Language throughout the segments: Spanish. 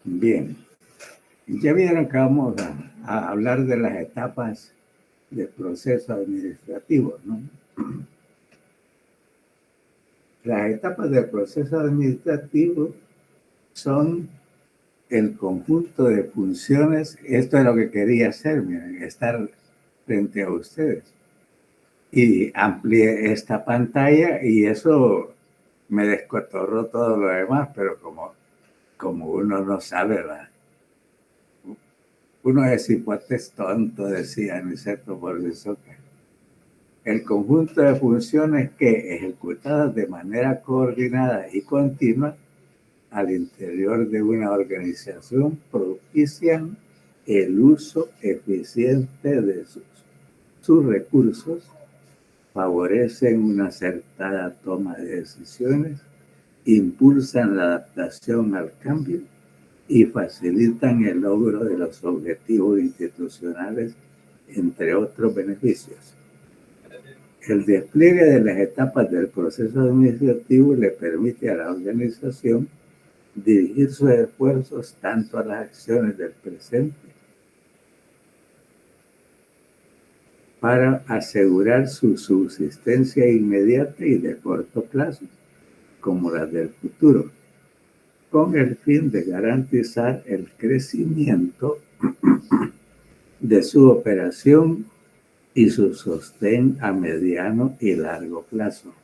Bien, ya vieron que vamos a hablar de las etapas del proceso administrativo, ¿no? Las etapas del proceso administrativo son el conjunto de funciones. Esto es lo que quería hacer, miren, estar frente a ustedes. Y amplié esta pantalla y eso me descotorró todo lo demás, pero como uno no sabe, ¿verdad? Uno es hipotes tonto, decía Aniceto Borges-Soca. El conjunto de funciones que, ejecutadas de manera coordinada y continua al interior de una organización, propician el uso eficiente de sus recursos, favorecen una acertada toma de decisiones, impulsan la adaptación al cambio y facilitan el logro de los objetivos institucionales, entre otros beneficios. El despliegue de las etapas del proceso administrativo le permite a la organización dirigir sus esfuerzos tanto a las acciones del presente para asegurar su subsistencia inmediata y de corto plazo, como las del futuro, con el fin de garantizar el crecimiento de su operación y su sostén a mediano y largo plazo.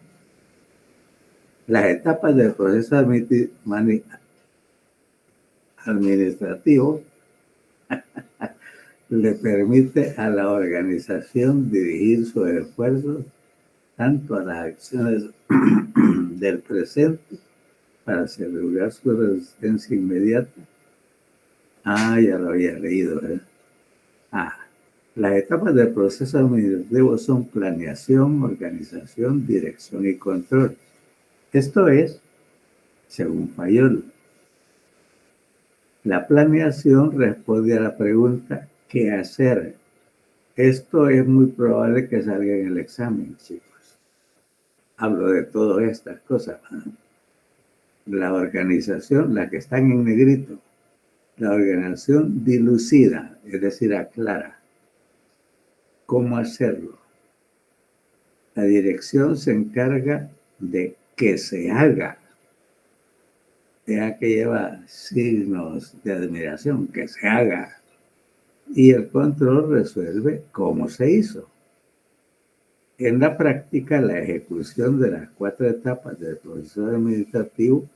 Las etapas del proceso administrativo le permite a la organización dirigir sus esfuerzos tanto a las acciones del presente para asegurar su resistencia inmediata. Ya lo había leído, ¿eh? Las etapas del proceso administrativo son planeación, organización, dirección y control. Esto es, según Fayol, la planeación responde a la pregunta ¿qué hacer? Esto es muy probable que salga en el examen, chicos. Hablo de todas estas cosas. La organización, la que están en negrito, la organización dilucida, es decir, aclara cómo hacerlo. La dirección se encarga de que se haga. Vea que lleva signos de admiración, que se haga. Y el control resuelve cómo se hizo. En la práctica, la ejecución de las 4 etapas del proceso administrativo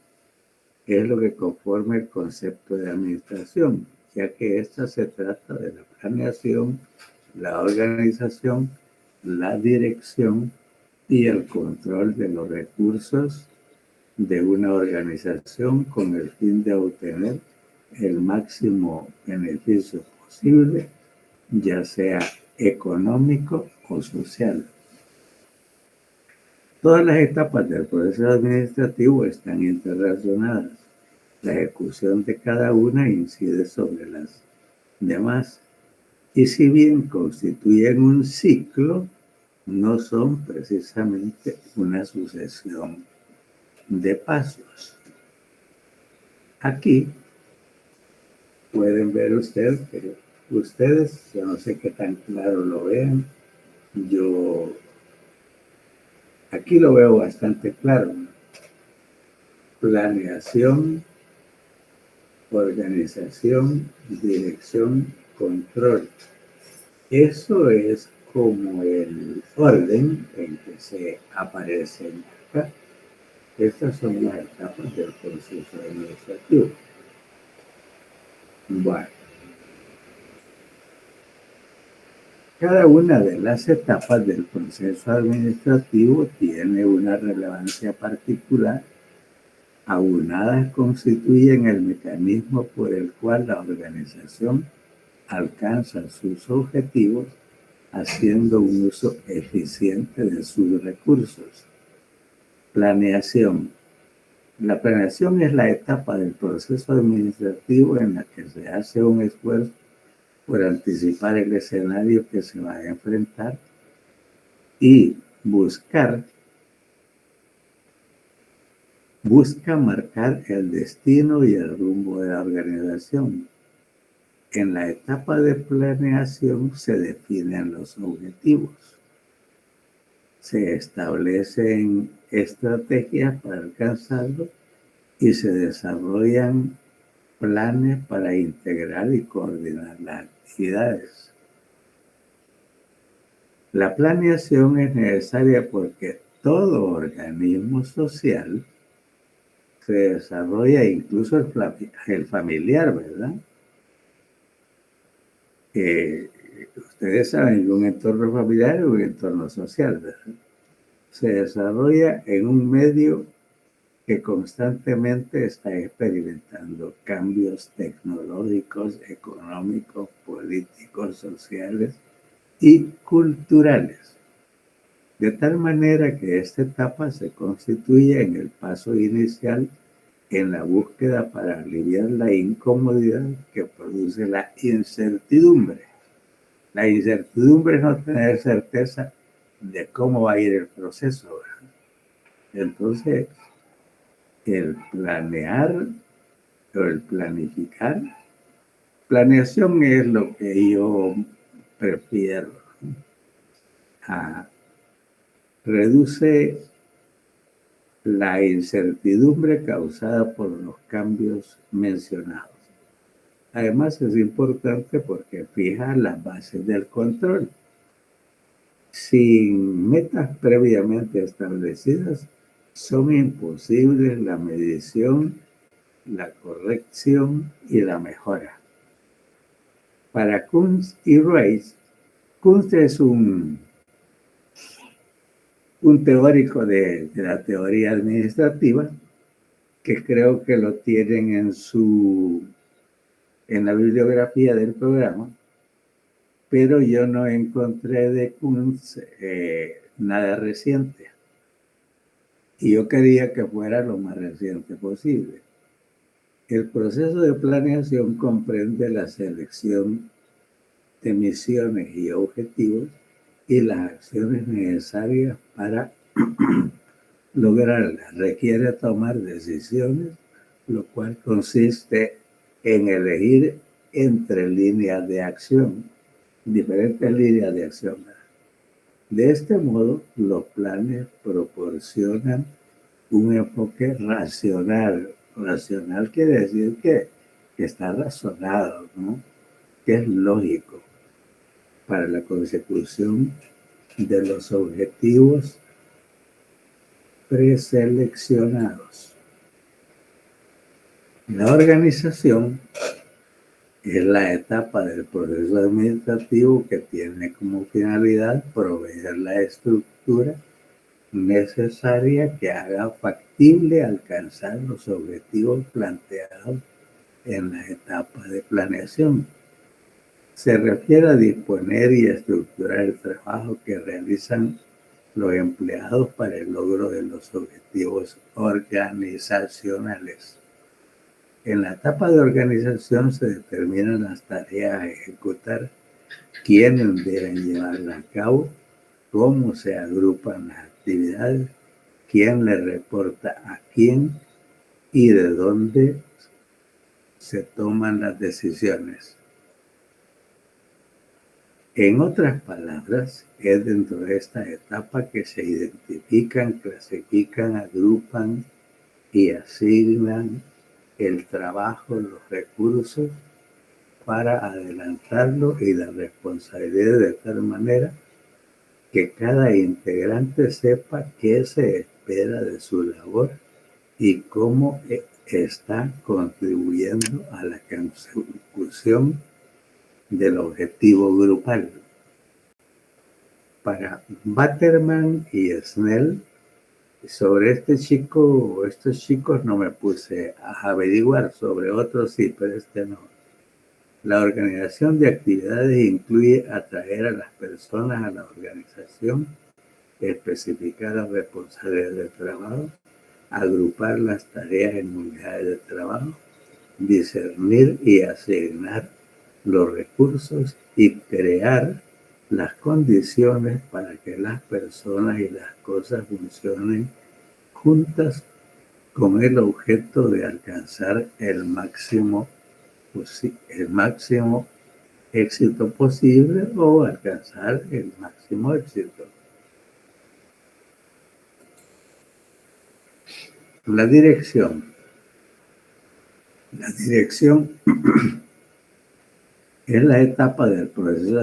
es lo que conforma el concepto de administración, ya que esta se trata de la planeación, la organización, la dirección y el control de los recursos de una organización con el fin de obtener el máximo beneficio posible, ya sea económico o social. Todas las etapas del proceso administrativo están interrelacionadas. La ejecución de cada una incide sobre las demás. Y si bien constituyen un ciclo, no son precisamente una sucesión de pasos. Aquí pueden ver ustedes, yo no sé qué tan claro lo vean, yo aquí lo veo bastante claro. Planeación, organización, dirección, control. Eso es como el orden en que se aparecen acá. Estas son las etapas del proceso administrativo. Bueno, cada una de las etapas del proceso administrativo tiene una relevancia particular. Aunadas constituyen el mecanismo por el cual la organización alcanza sus objetivos haciendo un uso eficiente de sus recursos. Planeación. La planeación es la etapa del proceso administrativo en la que se hace un esfuerzo por anticipar el escenario que se va a enfrentar y buscar busca marcar el destino y el rumbo de la organización. En la etapa de planeación se definen los objetivos. Se establecen estrategias para alcanzarlo y se desarrollan planes para integrar y coordinar las actividades. La planeación es necesaria porque todo organismo social se desarrolla, incluso el familiar, ¿verdad? Ustedes saben que un entorno familiar es un entorno social, ¿verdad? Se desarrolla en un medio que constantemente está experimentando cambios tecnológicos, económicos, políticos, sociales y culturales. De tal manera que esta etapa se constituye en el paso inicial en la búsqueda para aliviar la incomodidad que produce la incertidumbre. La incertidumbre es no tener certeza de cómo va a ir el proceso, ¿verdad? Entonces, el planear o el planificar, planeación es lo que yo prefiero. Reduce la incertidumbre causada por los cambios mencionados. Además, es importante porque fija las bases del control. Sin metas previamente establecidas, son imposibles la medición, la corrección y la mejora. Para Kunz y Rice, Kunz es un teórico de la teoría administrativa que creo que lo tienen en la bibliografía del programa, pero yo no encontré de Kunz nada reciente. Y yo quería que fuera lo más reciente posible. El proceso de planeación comprende la selección de misiones y objetivos y las acciones necesarias para lograrlas. Requiere tomar decisiones, lo cual consiste en elegir entre líneas de acción, diferentes líneas de acción. De este modo, los planes proporcionan un enfoque racional. Racional quiere decir que está razonado, ¿no? Que es lógico para la consecución de los objetivos preseleccionados. La organización es la etapa del proceso administrativo que tiene como finalidad proveer la estructura necesaria que haga factible alcanzar los objetivos planteados en la etapa de planeación. Se refiere a disponer y estructurar el trabajo que realizan los empleados para el logro de los objetivos organizacionales. En la etapa de organización se determinan las tareas a ejecutar, quiénes deben llevarlas a cabo, cómo se agrupan las actividades, quién le reporta a quién y de dónde se toman las decisiones. En otras palabras, es dentro de esta etapa que se identifican, clasifican, agrupan y asignan el trabajo, los recursos para adelantarlo y la responsabilidad de tal manera que cada integrante sepa qué se espera de su labor y cómo está contribuyendo a la consecución del objetivo grupal. Para Batterman y Snell, sobre estos chicos no me puse a averiguar, sobre otros sí, pero este no. La organización de actividades incluye atraer a las personas a la organización, especificar las responsabilidades del trabajo, agrupar las tareas en unidades de trabajo, discernir y asignar los recursos y crear las condiciones para que las personas y las cosas funcionen juntas con el objeto de alcanzar el máximo éxito posible o alcanzar el máximo éxito. La dirección. La dirección es la etapa del proceso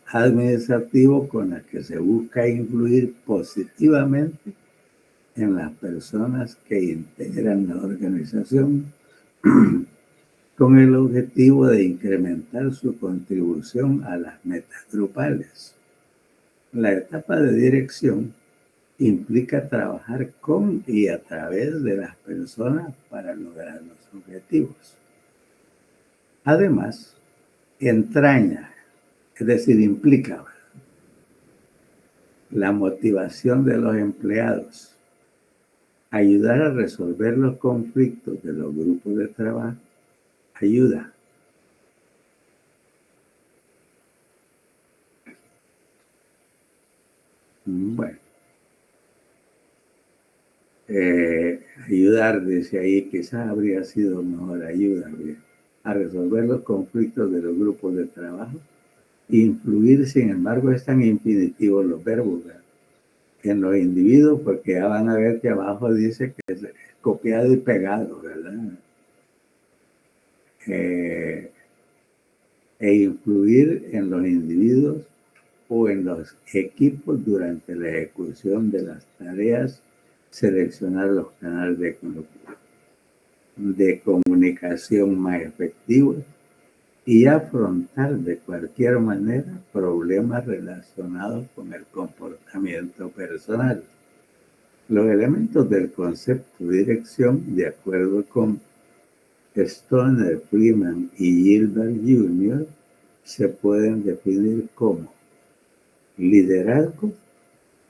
administrativo con la que se busca influir positivamente en las personas que integran la organización con el objetivo de incrementar su contribución a las metas grupales. La etapa de dirección implica trabajar con y a través de las personas para lograr los objetivos. Además, entraña, es decir, implica la motivación de los empleados, ayudar a resolver los conflictos de los grupos de trabajo, ayuda. Bueno, ayudar, dice ahí, quizás habría sido mejor ayuda a resolver los conflictos de los grupos de trabajo. Influir, sin embargo, es tan infinitivos los verbos, ¿verdad?, en los individuos, porque ya van a ver que abajo dice que es copiado y pegado, ¿verdad? E influir en los individuos o en los equipos durante la ejecución de las tareas, seleccionar los canales de comunicación más efectivos y afrontar de cualquier manera problemas relacionados con el comportamiento personal. Los elementos del concepto de dirección, de acuerdo con Stoner, Freeman y Gilbert Jr., se pueden definir como liderazgo,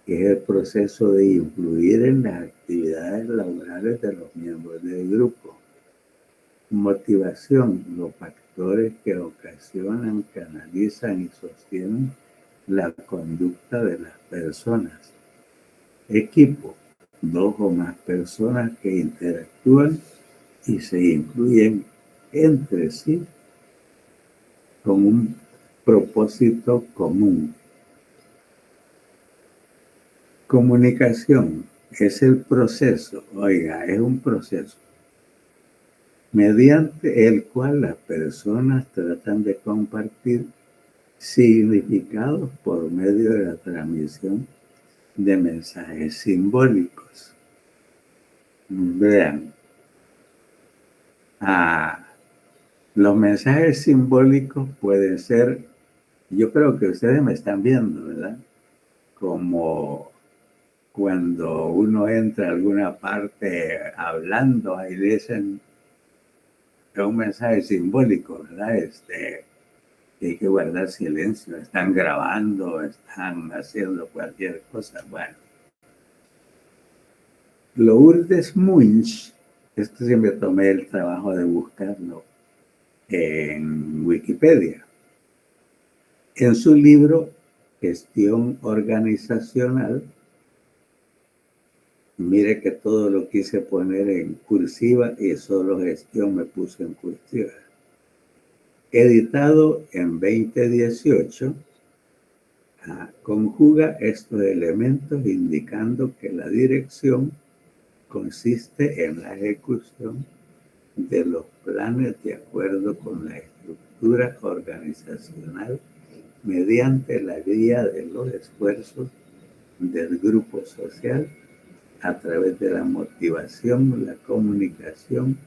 que es el proceso de influir en las actividades laborales de los miembros del grupo. Motivación, los factores que ocasionan, canalizan y sostienen la conducta de las personas. Equipo, dos o más personas que interactúan y se incluyen entre sí con un propósito común. Comunicación es el proceso, es un proceso mediante el cual las personas tratan de compartir significados por medio de la transmisión de mensajes simbólicos. Vean, los mensajes simbólicos pueden ser, yo creo que ustedes me están viendo, ¿verdad? Como cuando uno entra a alguna parte hablando, ahí dicen un mensaje simbólico, ¿verdad? Que hay que guardar silencio, están grabando, están haciendo cualquier cosa. Bueno, Lourdes Munch, esto sí me tomé el trabajo de buscarlo en Wikipedia. En su libro Gestión Organizacional, mire que todo lo quise poner en cursiva y solo gestión me puso en cursiva. Editado en 2018, conjuga estos elementos indicando que la dirección consiste en la ejecución de los planes de acuerdo con la estructura organizacional mediante la guía de los esfuerzos del grupo social a través de la motivación, la comunicación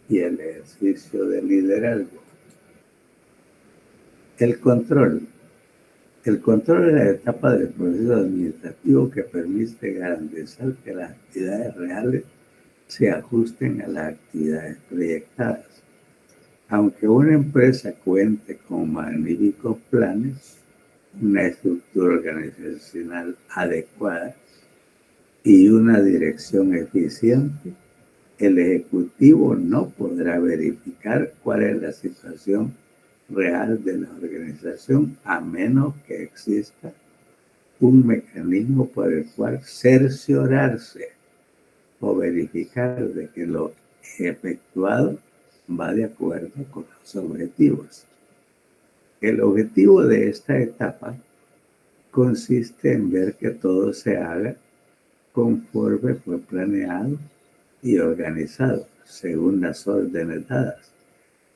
y el ejercicio del liderazgo. El control. El control es la etapa del proceso administrativo que permite garantizar que las actividades reales se ajusten a las actividades proyectadas. Aunque una empresa cuente con magníficos planes, una estructura organizacional adecuada y una dirección eficiente, el ejecutivo no podrá verificar cuál es la situación real de la organización a menos que exista un mecanismo por el cual cerciorarse o verificar de que lo efectuado va de acuerdo con los objetivos. El objetivo de esta etapa consiste en ver que todo se haga conforme fue planeado y organizado, según las órdenes dadas,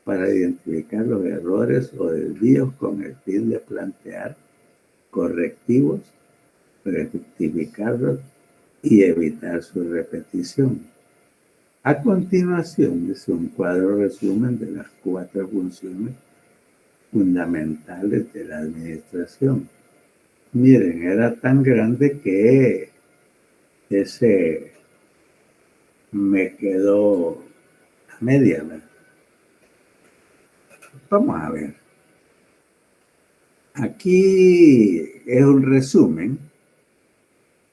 para identificar los errores o desvíos con el fin de plantear correctivos, rectificarlos y evitar su repetición. A continuación es un cuadro resumen de las 4 funciones fundamentales de la administración. Miren, era tan grande que ese me quedó a media, ¿verdad? Vamos a ver. Aquí es un resumen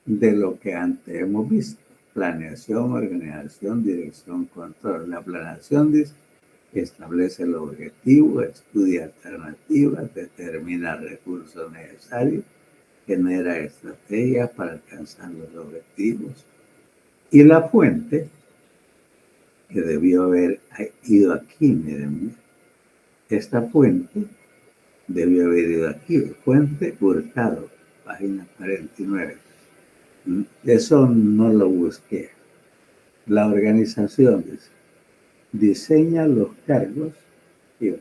de lo que antes hemos visto. Planeación, organización, dirección, control. La planeación dice, establece el objetivo, estudia alternativas, determina recursos necesarios, genera estrategias para alcanzar los objetivos. Y la fuente, que debió haber ido aquí, miren, esta fuente debió haber ido aquí, fuente Hurtado, página 49. Eso no lo busqué. La organización dice, diseña los cargos. Y,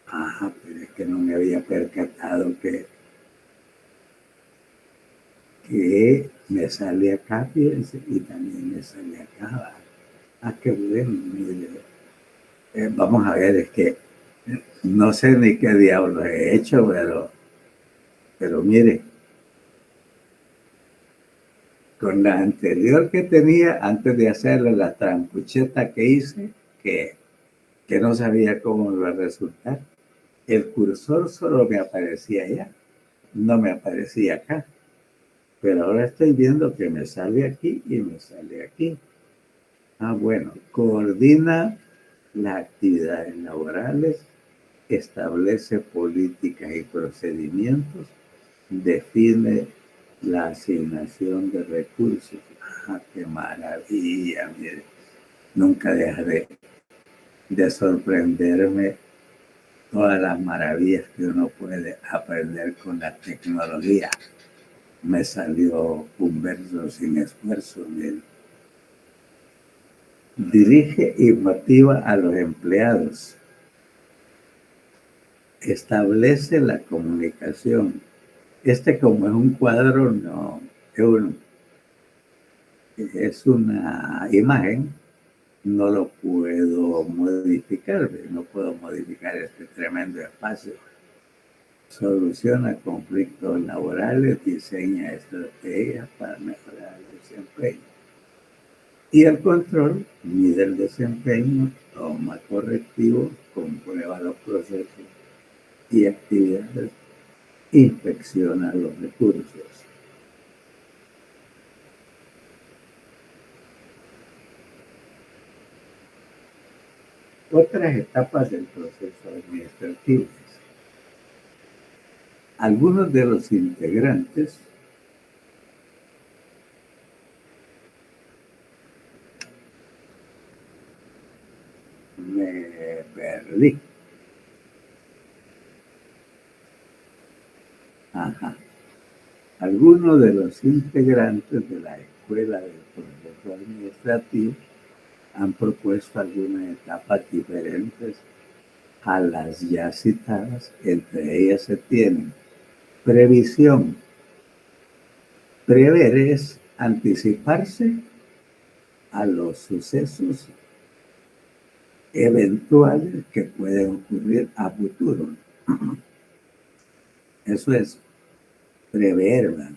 pero es que no me había percatado que me sale acá, fíjense, y también me sale acá. Qué bueno, mire. Vamos a ver, es que no sé ni qué diablos he hecho, pero mire, con la anterior que tenía, antes de hacerle la trampucheta que hice, que no sabía cómo iba a resultar, el cursor solo me aparecía allá, no me aparecía acá. Pero ahora estoy viendo que me sale aquí y me sale aquí. Bueno, coordina las actividades laborales, establece políticas y procedimientos, define la asignación de recursos. ¡Qué maravilla! Mire, nunca dejaré de sorprenderme todas las maravillas que uno puede aprender con la tecnología. Me salió un verso sin esfuerzo. Mire. Dirige y motiva a los empleados. Establece la comunicación. Como es un cuadro, no, es una imagen, no lo puedo modificar, no puedo modificar este tremendo espacio. Soluciona conflictos laborales, diseña estrategias para mejorar el desempeño. Y el control mide el desempeño, toma correctivos, comprueba los procesos y actividades, inspecciona los recursos. Otras etapas del proceso administrativo. Algunos de los integrantes me perdí. Algunos de los integrantes de la Escuela del Proceso Administrativo han propuesto algunas etapas diferentes a las ya citadas. Entre ellas se tienen previsión. Prever es anticiparse a los sucesos eventuales que pueden ocurrir a futuro. Eso es prever, ¿verdad?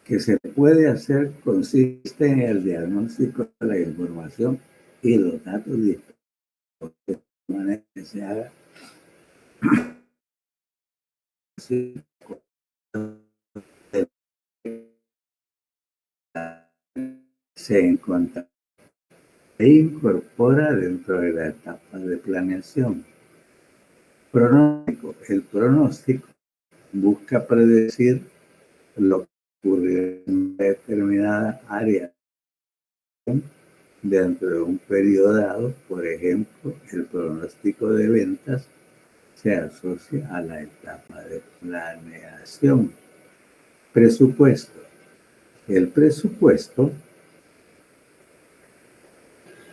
Que se puede hacer consiste en el diagnóstico de la información y los datos disponibles de manera que se haga se encuentra e incorpora dentro de la etapa de planeación. Pronóstico. El pronóstico busca predecir lo ocurrir en una determinada área dentro de un periodo dado. Por ejemplo, el pronóstico de ventas se asocia a la etapa de planeación. Presupuesto. El presupuesto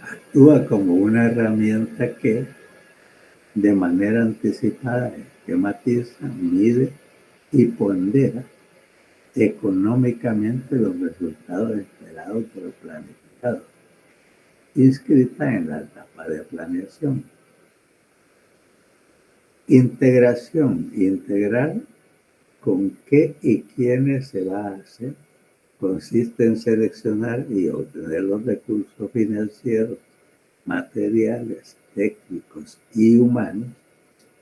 actúa como una herramienta que, de manera anticipada, esquematiza, mide y pondera económicamente los resultados esperados por el planificado, inscrita en la etapa de planeación. Integración. Integrar con qué y quiénes se va a hacer consiste en seleccionar y obtener los recursos financieros, materiales, técnicos y humanos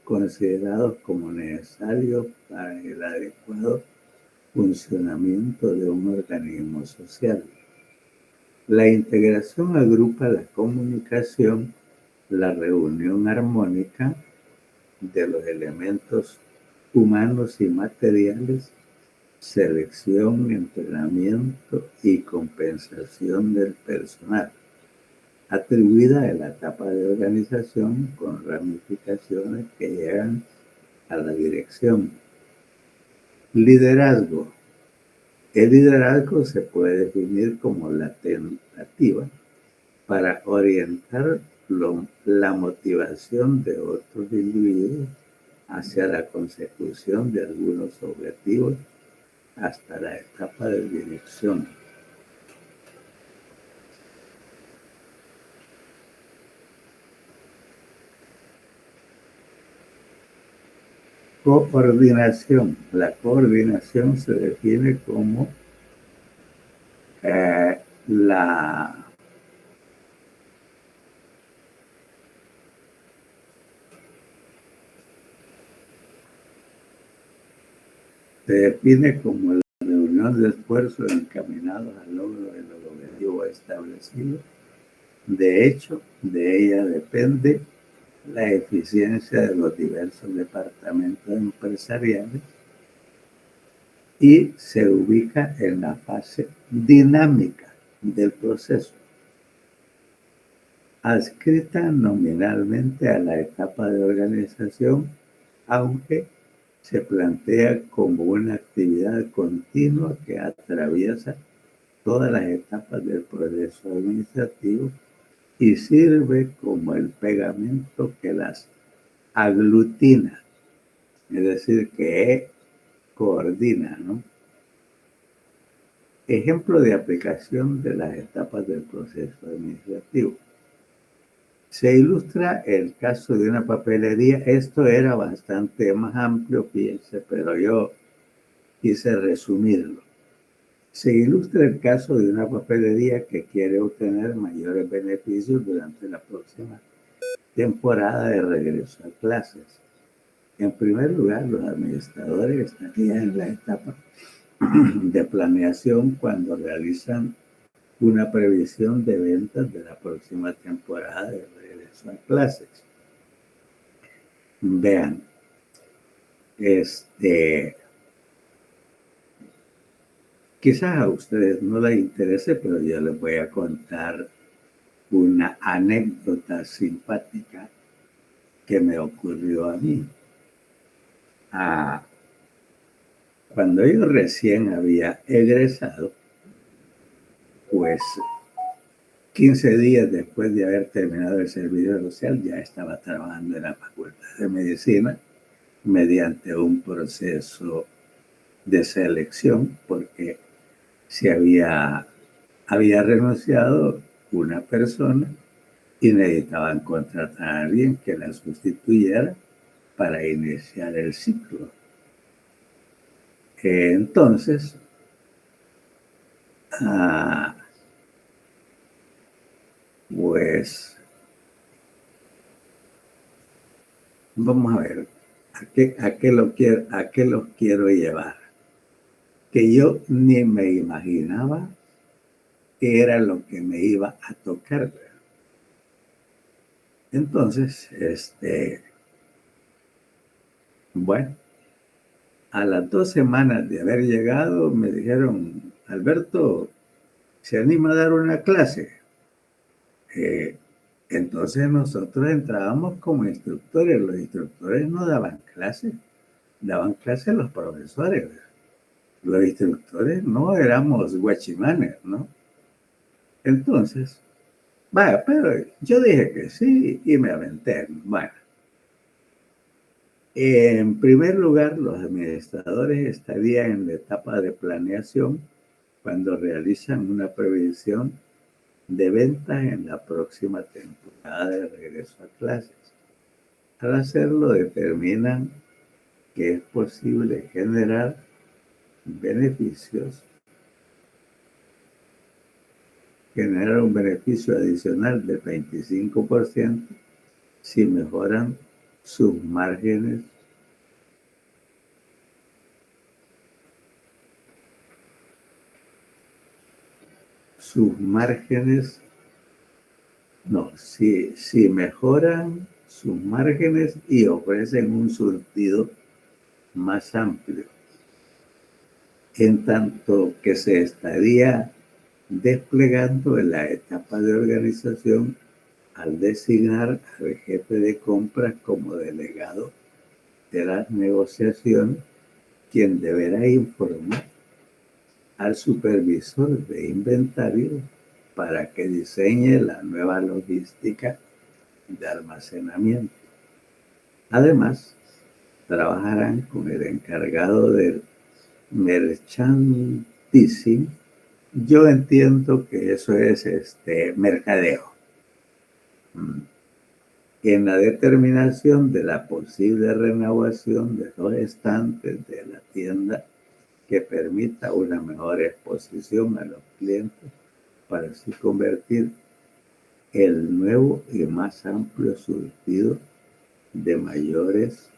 considerados como necesarios para el adecuado funcionamiento de un organismo social. La integración agrupa la comunicación, la reunión armónica de los elementos humanos y materiales, selección, entrenamiento y compensación del personal, atribuida a la etapa de organización con ramificaciones que llegan a la dirección. Liderazgo. El liderazgo se puede definir como la tentativa para orientar la motivación de otros individuos hacia la consecución de algunos objetivos hasta la etapa de dirección. Coordinación. La coordinación se define como la reunión de esfuerzos encaminados al logro de los objetivos establecidos. De hecho, de ella depende la eficiencia de los diversos departamentos empresariales y se ubica en la fase dinámica del proceso, adscrita nominalmente a la etapa de organización, aunque se plantea como una actividad continua que atraviesa todas las etapas del proceso administrativo y sirve como el pegamento que las aglutina, es decir, que coordina, ¿no? Ejemplo de aplicación de las etapas del proceso administrativo. Se ilustra el caso de una papelería. Esto era bastante más amplio, fíjense, pero yo quise resumirlo. Se ilustra el caso de una papelería que quiere obtener mayores beneficios durante la próxima temporada de regreso a clases. En primer lugar, los administradores estarían en la etapa de planeación cuando realizan una previsión de ventas de la próxima temporada de regreso a clases. Vean, quizás a ustedes no les interese, pero yo les voy a contar una anécdota simpática que me ocurrió a mí. Cuando yo recién había egresado, pues 15 días después de haber terminado el servicio social, ya estaba trabajando en la Facultad de Medicina mediante un proceso de selección, porque se había renunciado una persona y necesitaban contratar a alguien que la sustituyera para iniciar el ciclo. Entonces, pues, vamos a ver, ¿a qué los quiero llevar? Que yo ni me imaginaba qué era lo que me iba a tocar. Entonces, bueno, A las 2 semanas de haber llegado, me dijeron, Alberto, ¿se anima a dar una clase? Entonces nosotros entrábamos como instructores. Los instructores no daban clases los profesores. Los instructores no éramos guachimanes, ¿no? Entonces, vaya, pero yo dije que sí y me aventé. Bueno, en primer lugar, los administradores estarían en la etapa de planeación cuando realizan una previsión de ventas en la próxima temporada de regreso a clases. Al hacerlo, determinan que es posible generar beneficios, generar un beneficio adicional del 25% si mejoran sus márgenes si mejoran sus márgenes y ofrecen un surtido más amplio, en tanto que se estaría desplegando en la etapa de organización al designar al jefe de compras como delegado de las negociaciones, quien deberá informar al supervisor de inventario para que diseñe la nueva logística de almacenamiento. Además, trabajarán con el encargado del merchandising. Yo entiendo que eso es mercadeo. En la determinación de la posible renovación de los estantes de la tienda que permita una mejor exposición a los clientes para así convertir el nuevo y más amplio surtido de mayores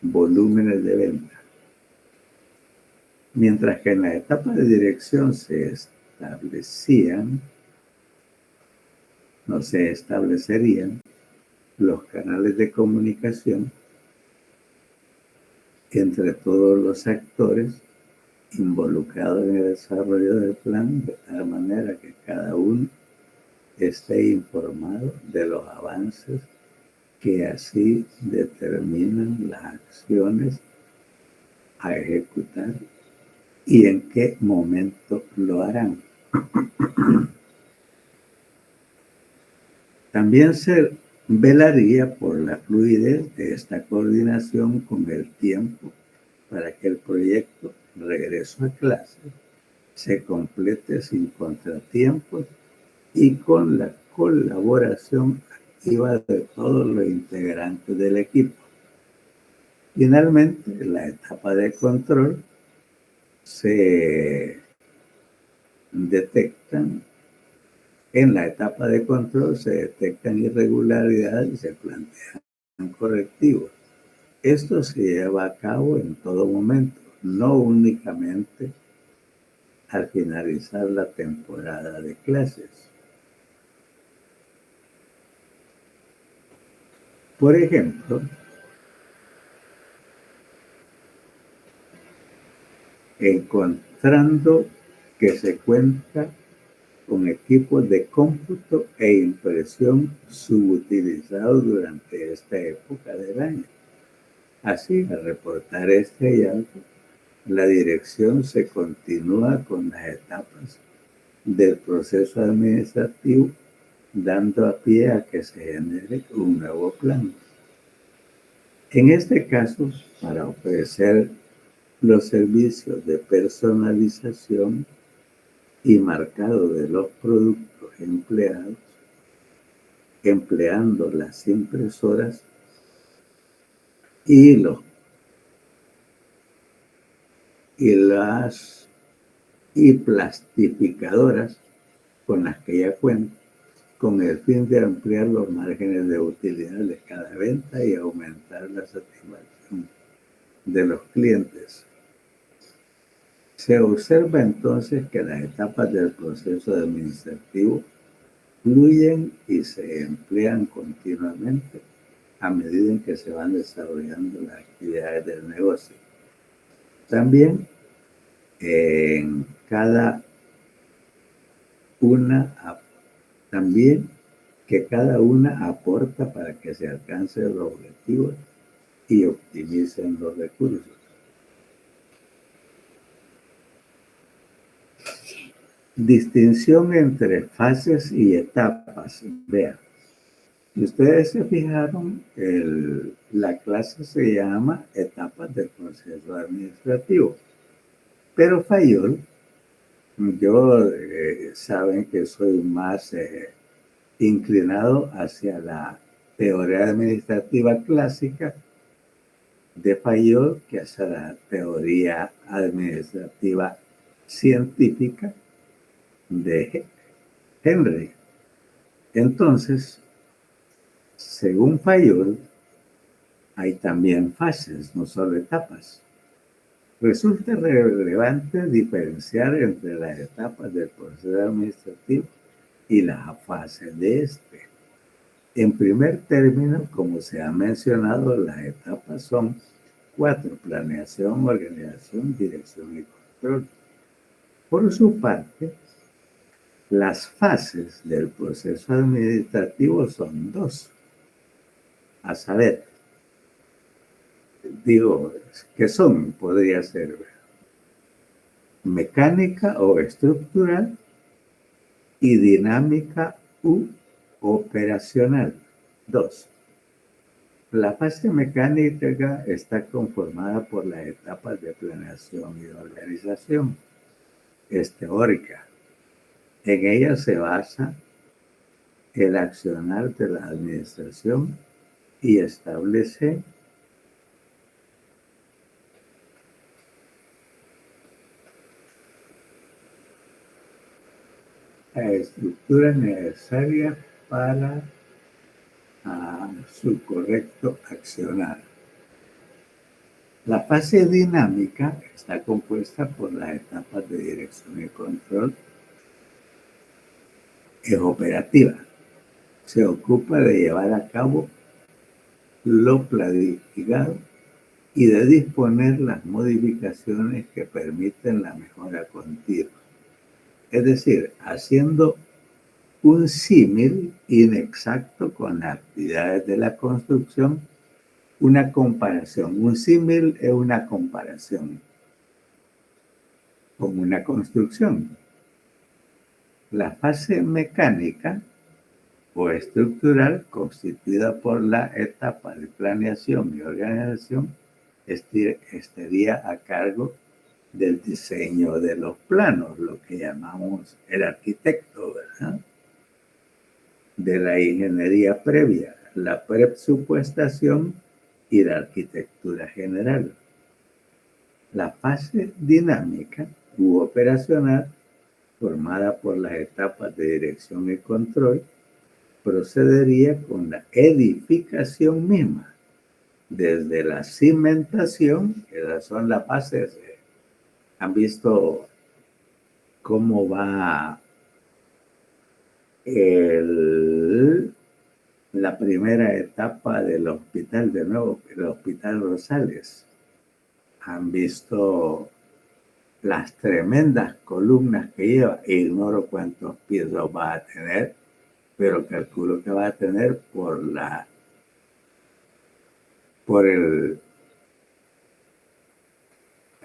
volúmenes de venta. Mientras que en la etapa de dirección se establecerían los canales de comunicación entre todos los actores involucrados en el desarrollo del plan, de tal manera que cada uno esté informado de los avances que así determinan las acciones a ejecutar y en qué momento lo harán. También se velaría por la fluidez de esta coordinación con el tiempo para que el proyecto Regreso a Clase se complete sin contratiempos y con la colaboración activa de todos los integrantes del equipo. Finalmente, en la etapa de control se detectan irregularidades y se plantean correctivos. Esto se lleva a cabo en todo momento, no únicamente al finalizar la temporada de clases. Por ejemplo, encontrando que se cuenta con equipos de cómputo e impresión subutilizados durante esta época del año. Así, al reportar este hallazgo, la dirección se continúa con las etapas del proceso administrativo, dando a pie a que se genere un nuevo plan. En este caso, para ofrecer los servicios de personalización y marcado de los productos empleados, empleando las impresoras y plastificadoras con las que ya cuentan, con el fin de ampliar los márgenes de utilidad de cada venta y aumentar la satisfacción de los clientes. Se observa entonces que las etapas del proceso administrativo fluyen y se emplean continuamente a medida en que se van desarrollando las actividades del negocio. También en cada una, también que cada una aporta para que se alcancen los objetivos y optimicen los recursos. Distinción entre fases y etapas. Vean, si ustedes se fijaron, la clase se llama Etapas del proceso administrativo. Pero Fayol, yo saben que soy más inclinado hacia la teoría administrativa clásica de Fayol que hacia la teoría administrativa científica de Henry. Entonces, según Fayol, hay también fases, no solo etapas. Resulta relevante diferenciar entre las etapas del proceso administrativo y las fases de este. En primer término, como se ha mencionado, las etapas son 4: planeación, organización, dirección y control. Por su parte, las fases del proceso administrativo son 2. A saber, digo, ¿qué son? Podría ser mecánica o estructural y dinámica u operacional. 2. La fase mecánica está conformada por las etapas de planeación y organización. Es teórica. En ella se basa el accionar de la administración y establece la estructura necesaria para su correcto accionar. La fase dinámica está compuesta por las etapas de dirección y control. Es operativa. Se ocupa de llevar a cabo lo planificado y de disponer las modificaciones que permiten la mejora continua. Es decir, haciendo un símil inexacto con las actividades de la construcción, una comparación. Un símil es una comparación con una construcción. La fase mecánica o estructural, constituida por la etapa de planeación y organización, estaría a cargo del diseño de los planos, lo que llamamos el arquitecto, ¿verdad? De la ingeniería previa, la presupuestación y la arquitectura general. La fase dinámica u operacional, formada por las etapas de dirección y control, procedería con la edificación misma, desde la cimentación, que son las bases. ¿Han visto cómo va la primera etapa del hospital, de nuevo, el Hospital Rosales? Han visto las tremendas columnas que lleva. Ignoro cuántos pisos va a tener, pero calculo que va a tener por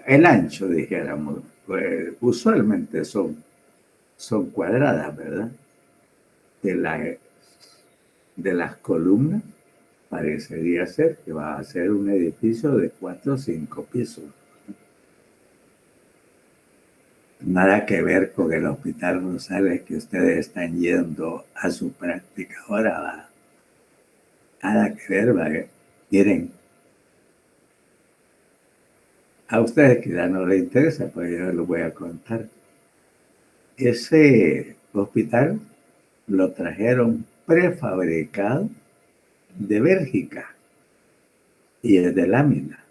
el ancho, dijéramos. Pues, usualmente son cuadradas, ¿verdad? De las columnas, parecería ser que va a ser un edificio de 4 o 5 pisos. Nada que ver con el Hospital Rosales que ustedes están yendo a su práctica ahora, ¿va? Nada que ver, ¿va? Miren, a ustedes que ya no les interesa, pues yo les voy a contar. Ese hospital lo trajeron prefabricado de Bélgica y es de lámina.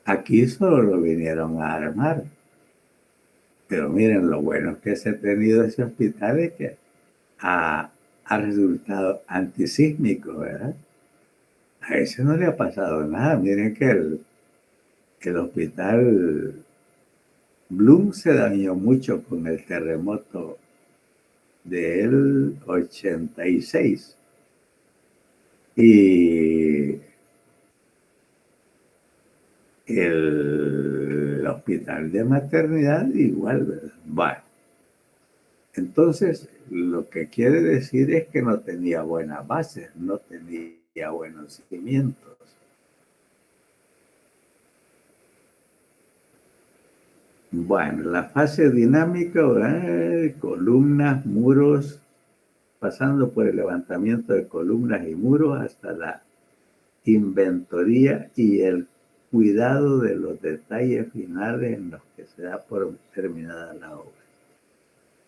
Aquí solo lo vinieron a armar. Pero miren lo bueno que se ha tenido ese hospital, es que ha resultado antisísmico, ¿verdad? A ese no le ha pasado nada. Miren que el hospital Bloom se dañó mucho con el terremoto del 86. Y el hospital de maternidad igual, ¿verdad? Bueno, entonces lo que quiere decir es que no tenía buenas bases, no tenía buenos cimientos. Bueno, la fase dinámica, columnas, muros, pasando por el levantamiento de columnas y muros hasta la inventoría y el cuidado de los detalles finales en los que se da por terminada la obra.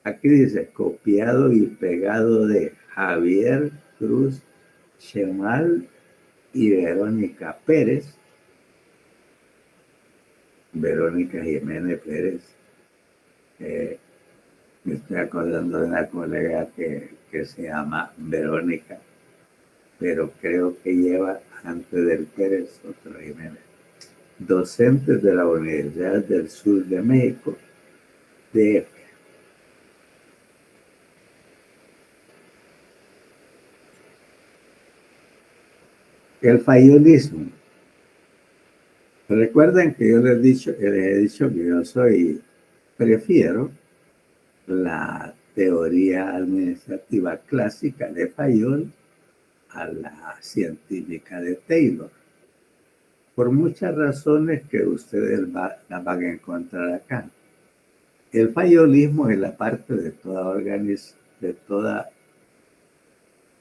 Aquí dice copiado y pegado de Javier Cruz Chemal y Verónica Pérez. Verónica Jiménez Pérez. Me estoy acordando de una colega que se llama Verónica, pero creo que lleva antes del Pérez otro Jiménez. Docentes de la Universidad del Sur de México, DF. El fayolismo. Recuerden que yo les he dicho que yo prefiero la teoría administrativa clásica de Fayol a la científica de Taylor, por muchas razones que ustedes las van a encontrar acá. El fayolismo es la parte de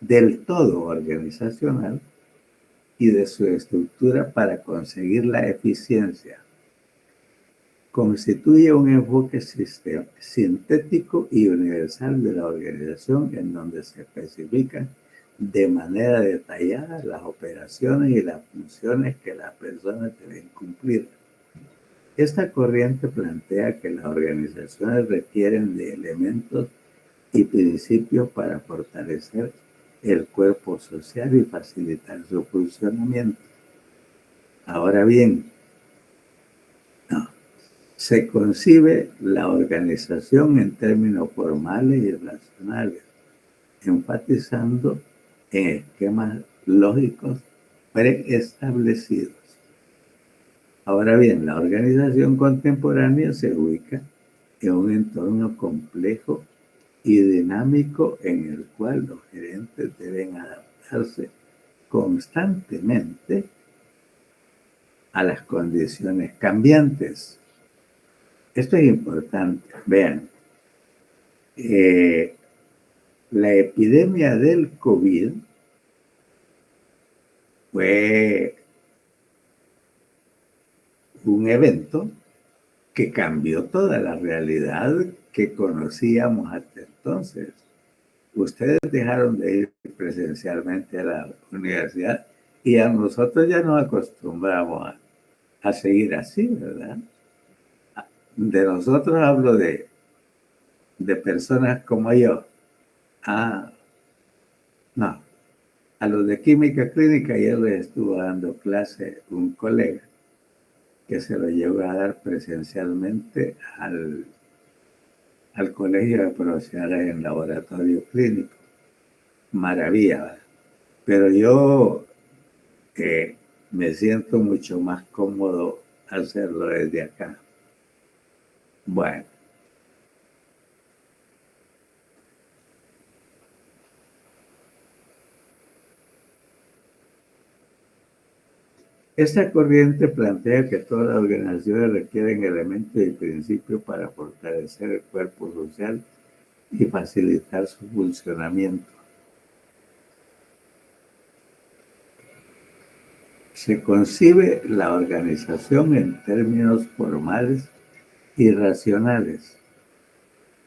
del todo organizacional y de su estructura para conseguir la eficiencia. Constituye un enfoque sintético y universal de la organización en donde se especifican de manera detallada las operaciones y las funciones que las personas deben cumplir. Esta corriente plantea que las organizaciones requieren de elementos y principios para fortalecer el cuerpo social y facilitar su funcionamiento. Ahora bien, no, se concibe la organización en términos formales y racionales, enfatizando en esquemas lógicos preestablecidos. Ahora bien, la organización contemporánea se ubica en un entorno complejo y dinámico en el cual los gerentes deben adaptarse constantemente a las condiciones cambiantes. Esto es importante. Vean, la epidemia del COVID fue un evento que cambió toda la realidad que conocíamos hasta entonces. Ustedes dejaron de ir presencialmente a la universidad y a nosotros ya nos acostumbramos a seguir así, ¿verdad? De nosotros hablo de personas como yo. No, a los de química clínica ya les estuvo dando clase un colega que se lo llevó a dar presencialmente al colegio de profesionales en laboratorio clínico. Maravilla, ¿verdad? Pero yo me siento mucho más cómodo hacerlo desde acá. Bueno. Esta corriente plantea que todas las organizaciones requieren elementos y principios para fortalecer el cuerpo social y facilitar su funcionamiento. Se concibe la organización en términos formales y racionales,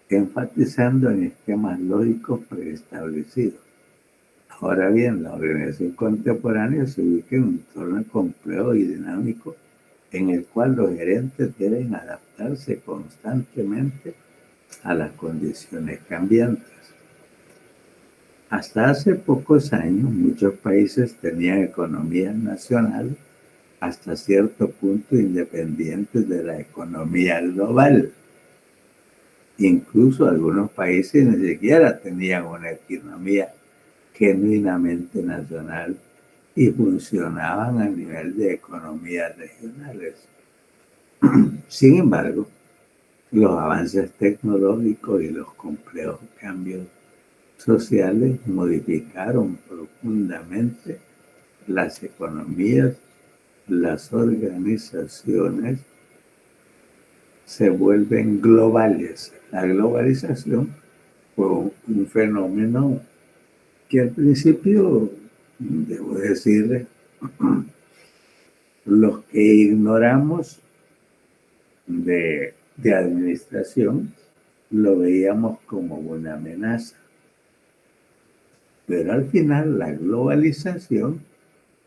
enfatizando en esquemas lógicos preestablecidos. Ahora bien, la organización contemporánea se ubica en un entorno complejo y dinámico en el cual los gerentes deben adaptarse constantemente a las condiciones cambiantes. Hasta hace pocos años, muchos países tenían economías nacionales hasta cierto punto independientes de la economía global. Incluso algunos países ni siquiera tenían una economía genuinamente nacional y funcionaban a nivel de economías regionales. Sin embargo, los avances tecnológicos y los complejos cambios sociales modificaron profundamente las economías, las organizaciones se vuelven globales. La globalización fue un fenómeno que al principio, debo decirle, los que ignoramos de administración lo veíamos como una amenaza. Pero al final la globalización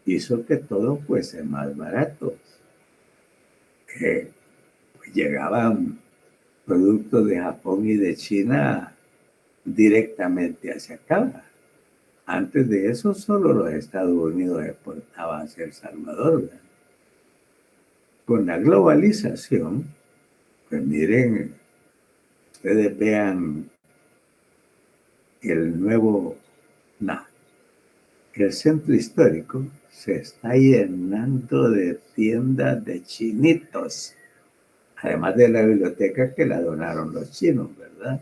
hizo que todo fuese más barato. Pues llegaban productos de Japón y de China directamente hacia acá. Antes de eso, solo los Estados Unidos exportaban hacia El Salvador, ¿verdad? Con la globalización, pues miren, ustedes vean el nuevo, no, el centro histórico se está llenando de tiendas de chinitos, además de la biblioteca que la donaron los chinos, ¿verdad?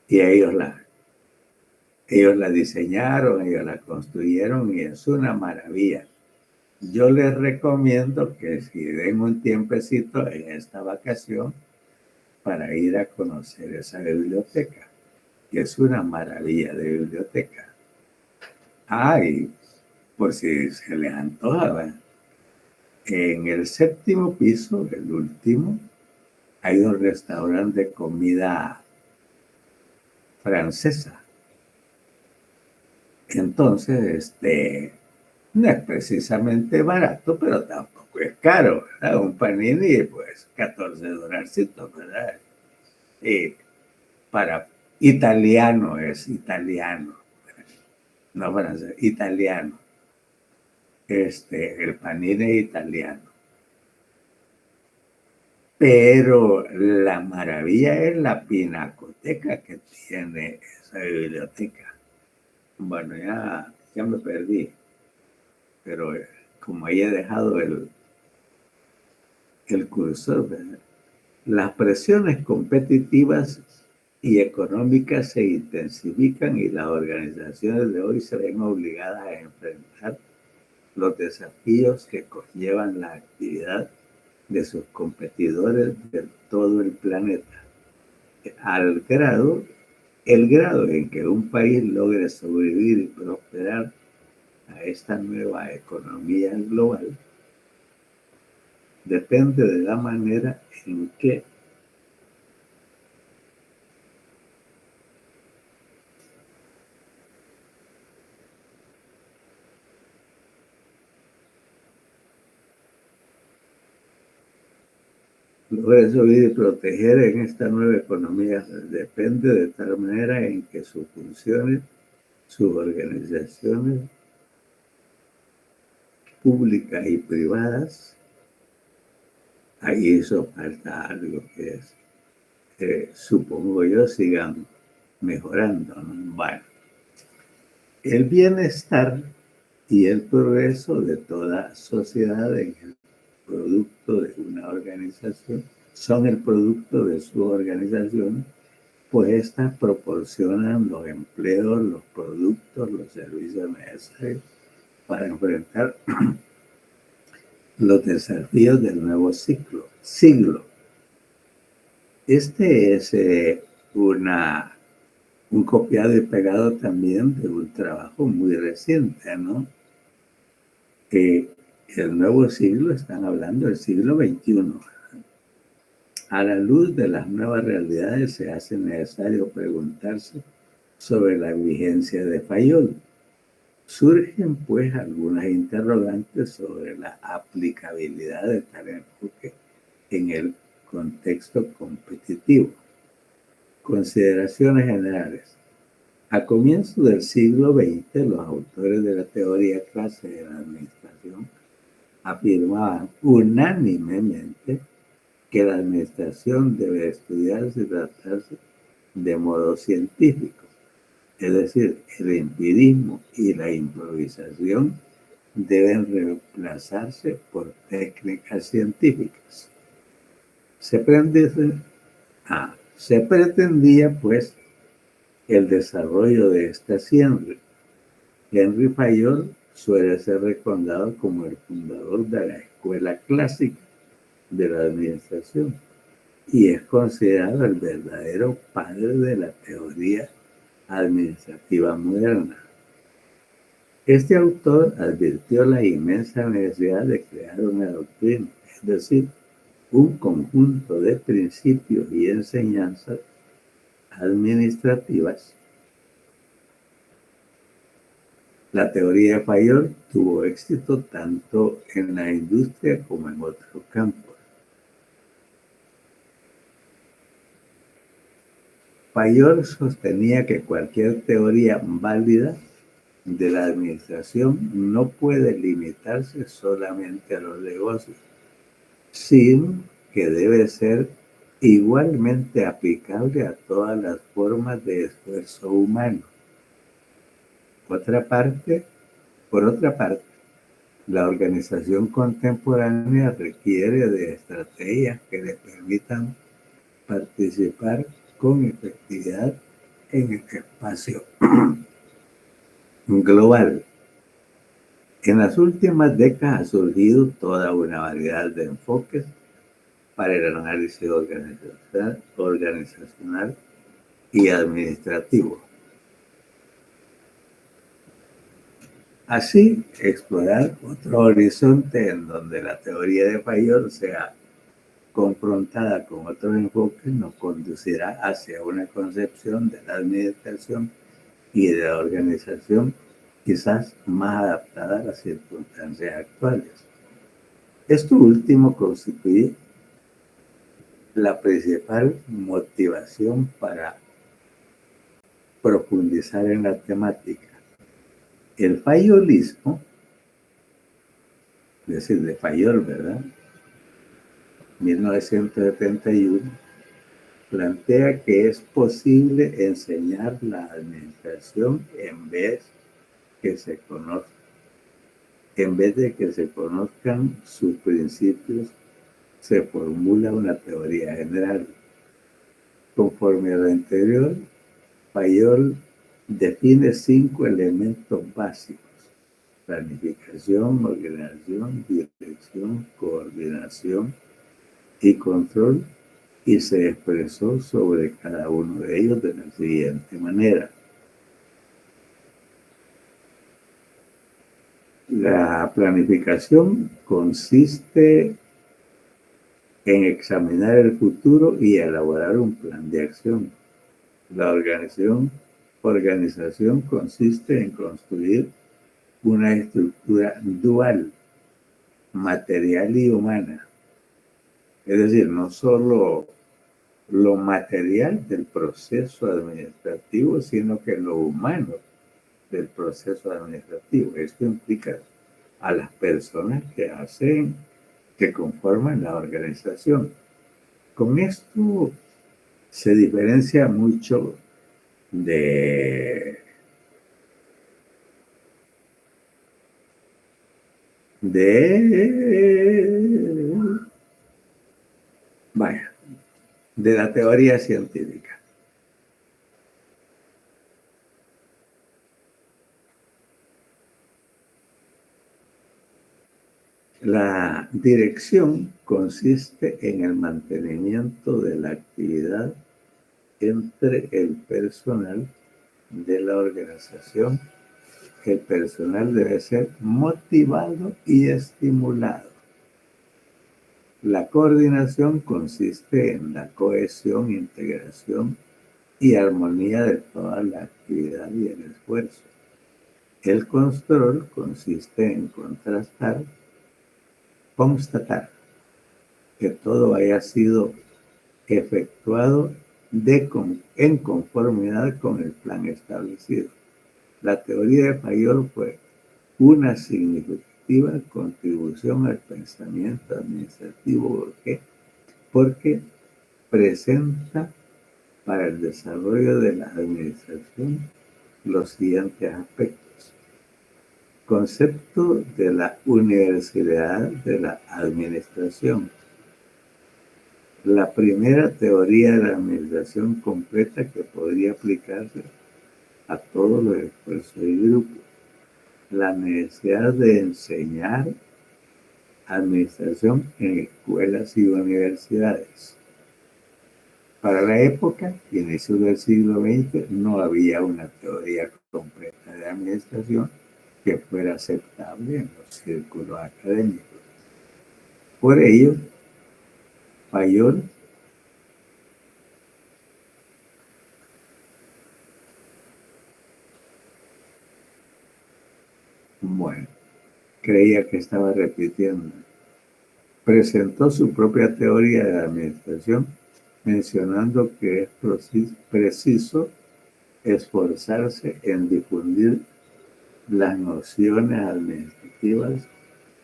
Y ellos la diseñaron, ellos la construyeron y es una maravilla. Yo les recomiendo que si den un tiempecito en esta vacación para ir a conocer esa biblioteca, que es una maravilla de biblioteca. Y por si se les antoja, en el séptimo piso, el último, hay un restaurante de comida francesa. Entonces, no es precisamente barato, pero tampoco es caro, ¿verdad? Un panini, pues, $14, ¿verdad? Y para italiano es italiano, no francés, italiano. El panini es italiano. Pero la maravilla es la pinacoteca que tiene esa biblioteca. Bueno, ya me perdí, pero como ahí he dejado el cursor, ¿verdad? Las presiones competitivas y económicas se intensifican y las organizaciones de hoy se ven obligadas a enfrentar los desafíos que conllevan la actividad de sus competidores de todo el planeta. El grado en que un país logre sobrevivir y prosperar a esta nueva economía global depende de la manera en que logra sobrevivir y proteger en esta nueva economía. Depende de tal manera en que sus funciones, sus organizaciones públicas y privadas, ahí hizo falta algo que es, supongo yo, sigan mejorando, ¿no? Bueno, el bienestar y el progreso de toda sociedad en el producto de una organización, son el producto de su organización, pues estas proporcionan los empleos, los productos, los servicios necesarios para enfrentar los desafíos del nuevo siglo. Este es un copiado y pegado también de un trabajo muy reciente, ¿no? Que el nuevo siglo, están hablando del siglo XXI. A la luz de las nuevas realidades se hace necesario preguntarse sobre la vigencia de Fayol. Surgen pues algunas interrogantes sobre la aplicabilidad de tal enfoque en el contexto competitivo. Consideraciones generales. A comienzos del siglo XX, los autores de la teoría clásica de la administración afirmaban unánimemente que la administración debe estudiarse y tratarse de modo científico. Es decir, el empirismo y la improvisación deben reemplazarse por técnicas científicas. Se pretendía, pues, el desarrollo de esta ciencia. Henry Fayol suele ser recordado como el fundador de la escuela clásica de la administración y es considerado el verdadero padre de la teoría administrativa moderna. Este autor advirtió la inmensa necesidad de crear una doctrina, es decir, un conjunto de principios y enseñanzas administrativas. La teoría de Fayol tuvo éxito tanto en la industria como en otros campos. Fayol sostenía que cualquier teoría válida de la administración no puede limitarse solamente a los negocios, sino que debe ser igualmente aplicable a todas las formas de esfuerzo humano. Por otra parte, la organización contemporánea requiere de estrategias que le permitan participar con efectividad en el espacio global. En las últimas décadas ha surgido toda una variedad de enfoques para el análisis organizacional y administrativo. Así, explorar otro horizonte en donde la teoría de Fayol sea confrontada con otros enfoques nos conducirá hacia una concepción de la administración y de la organización quizás más adaptada a las circunstancias actuales. Esto último constituye la principal motivación para profundizar en la temática. El fayolismo, es decir, de Fayol, ¿verdad? 1971, plantea que es posible enseñar la administración en vez de que se conozcan sus principios, se formula una teoría general. Conforme a lo anterior, Fayol define 5 elementos básicos: planificación, organización, dirección, coordinación y control, y se expresó sobre cada uno de ellos de la siguiente manera. La planificación consiste en examinar el futuro y elaborar un plan de acción. La organización consiste en construir una estructura dual, material y humana. Es decir, no solo lo material del proceso administrativo, sino que lo humano del proceso administrativo. Esto implica a las personas que conforman la organización. Con esto se diferencia mucho de la teoría científica. La dirección consiste en el mantenimiento de la actividad entre el personal de la organización. El personal debe ser motivado y estimulado. La coordinación consiste en la cohesión, integración y armonía de toda la actividad y el esfuerzo. El control consiste en constatar que todo haya sido efectuado en conformidad con el plan establecido. La teoría de Fayol fue una significativa contribución al pensamiento administrativo burgués porque presenta para el desarrollo de la administración los siguientes aspectos. Concepto de la universalidad de la administración. La primera teoría de la administración completa que podría aplicarse a todos los esfuerzos y grupos. La necesidad de enseñar administración en escuelas y universidades. Para la época, inicio del siglo XX, no había una teoría completa de administración que fuera aceptable en los círculos académicos. Por ello, Fayol creía que estaba repitiendo. Presentó su propia teoría de la administración, mencionando que es preciso esforzarse en difundir las nociones administrativas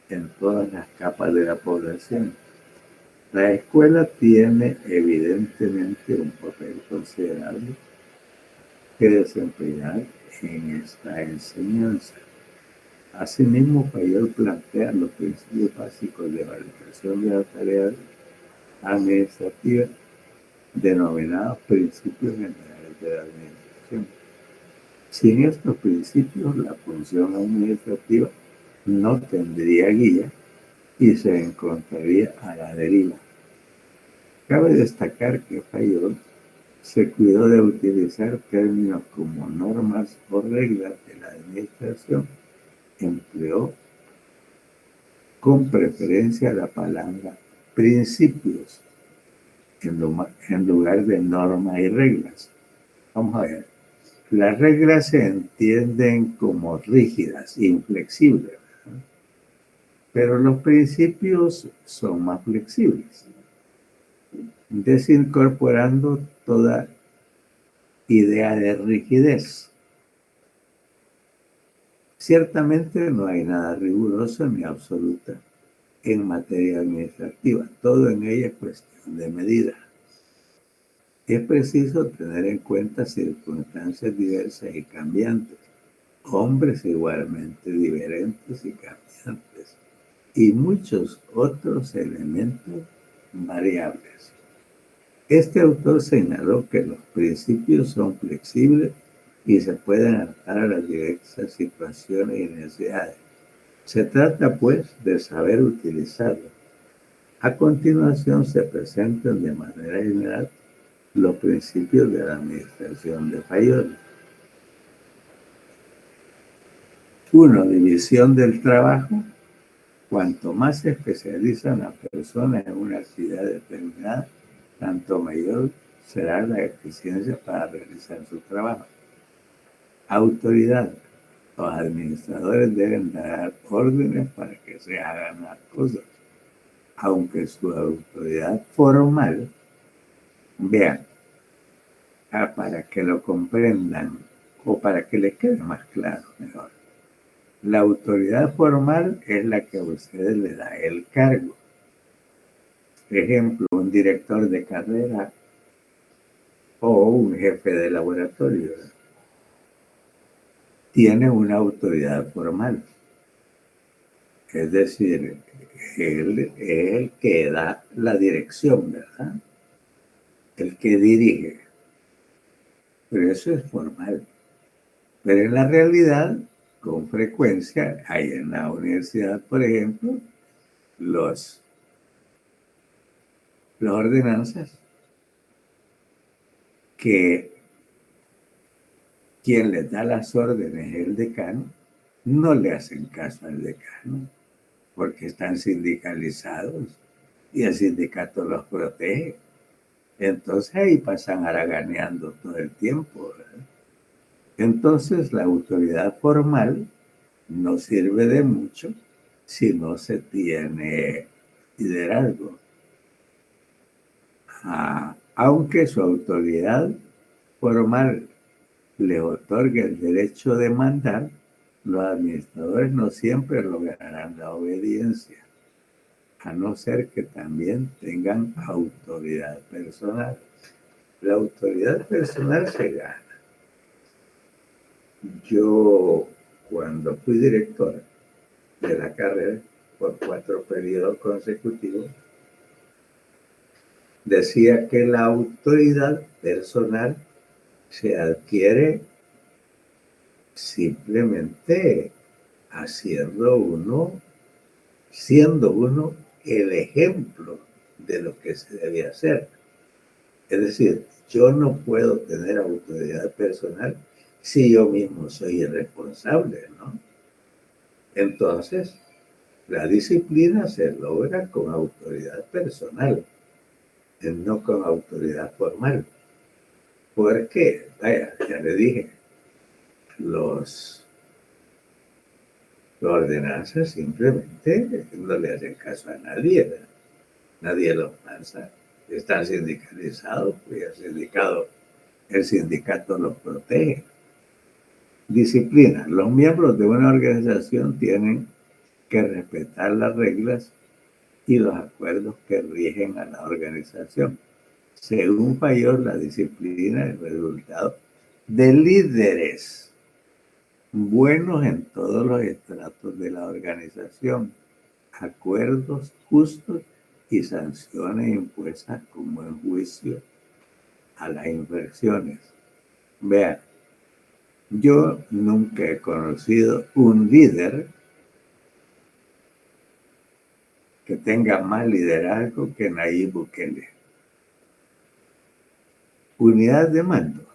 en todas las capas de la población. La escuela tiene evidentemente un papel considerable que desempeñar en esta enseñanza. Asimismo, Fayol plantea los principios básicos de validación de las tareas administrativas, denominados principios generales de la administración. Sin estos principios, la función administrativa no tendría guía y se encontraría a la deriva. Cabe destacar que Fayol se cuidó de utilizar términos como normas o reglas de la administración. Empleó con preferencia la palabra principios en lugar de normas y reglas. Vamos a ver. Las reglas se entienden como rígidas, inflexibles, ¿verdad? Pero los principios son más flexibles, desincorporando toda idea de rigidez. Ciertamente no hay nada riguroso ni absoluta en materia administrativa. Todo en ella es cuestión de medida. Es preciso tener en cuenta circunstancias diversas y cambiantes, hombres igualmente diferentes y cambiantes, y muchos otros elementos variables. Este autor señaló que los principios son flexibles y se pueden adaptar a las diversas situaciones y necesidades. Se trata, pues, de saber utilizarlos. A continuación se presentan de manera general los principios de la administración de Fayol. 1. División del trabajo. Cuanto más se especializan las personas en una actividad determinada, tanto mayor será la eficiencia para realizar su trabajo. Autoridad. Los administradores deben dar órdenes para que se hagan las cosas, aunque su autoridad formal, vean, para que lo comprendan o para que les quede más claro, mejor. La autoridad formal es la que a ustedes le da el cargo. Ejemplo, un director de carrera o un jefe de laboratorio tiene una autoridad formal. Es decir, él es el que da la dirección, ¿verdad? El que dirige. Pero eso es formal. Pero en la realidad, con frecuencia, hay en la universidad, por ejemplo, las ordenanzas que quien les da las órdenes es el decano, no le hacen caso al decano porque están sindicalizados y el sindicato los protege. Entonces ahí pasan haraganeando todo el tiempo, ¿verdad? Entonces la autoridad formal no sirve de mucho si no se tiene liderazgo. aunque su autoridad formal le otorgue el derecho de mandar, los administradores no siempre lograrán la obediencia, a no ser que también tengan autoridad personal. La autoridad personal se gana. Yo, cuando fui director de la carrera por 4 periodos consecutivos, decía que la autoridad personal se adquiere simplemente siendo uno el ejemplo de lo que se debe hacer. Es decir, yo no puedo tener autoridad personal si yo mismo soy irresponsable, ¿no? Entonces, la disciplina se logra con autoridad personal, no con autoridad formal. Porque, vaya, ya le dije, los ordenanzas simplemente no le hacen caso a nadie, ¿verdad? Nadie los pasa. Están sindicalizados, pues el sindicato los protege. Disciplina. Los miembros de una organización tienen que respetar las reglas y los acuerdos que rigen a la organización. Según Fayol, la disciplina es el resultado de líderes buenos en todos los estratos de la organización, acuerdos justos y sanciones impuestas con buen juicio a las infracciones. Vean, yo nunca he conocido un líder que tenga más liderazgo que Nayib Bukele. Unidad de mando.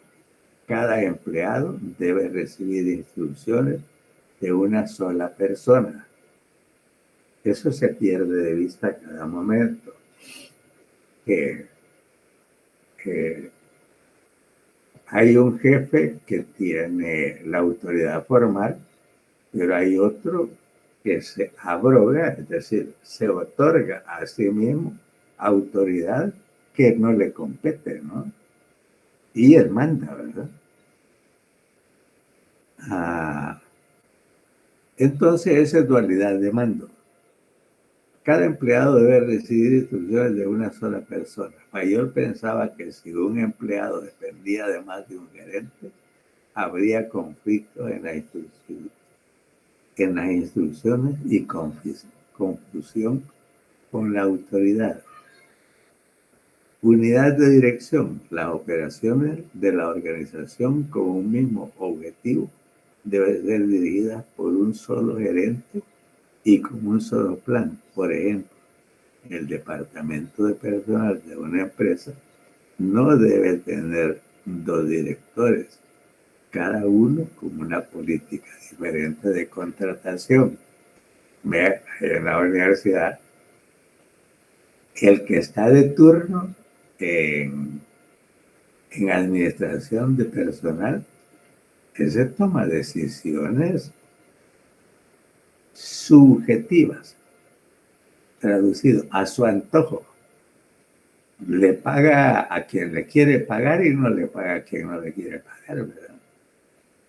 Cada empleado debe recibir instrucciones de una sola persona. Eso se pierde de vista a cada momento. Que hay un jefe que tiene la autoridad formal, pero hay otro que se abroga, es decir, se otorga a sí mismo autoridad que no le compete, ¿no? Y él manda, ¿verdad? Entonces, esa es dualidad de mando. Cada empleado debe recibir instrucciones de una sola persona. Fayol pensaba que si un empleado dependía de más de un gerente, habría conflicto en las instrucciones y confusión con la autoridad. Unidad de dirección. Las operaciones de la organización con un mismo objetivo deben ser dirigidas por un solo gerente y con un solo plan. Por ejemplo, el departamento de personal de una empresa no debe tener 2 directores, cada uno con una política diferente de contratación. En la universidad, el que está de turno en administración de personal, ese toma decisiones subjetivas, traducido a su antojo. Le paga a quien le quiere pagar y no le paga a quien no le quiere pagar, ¿verdad?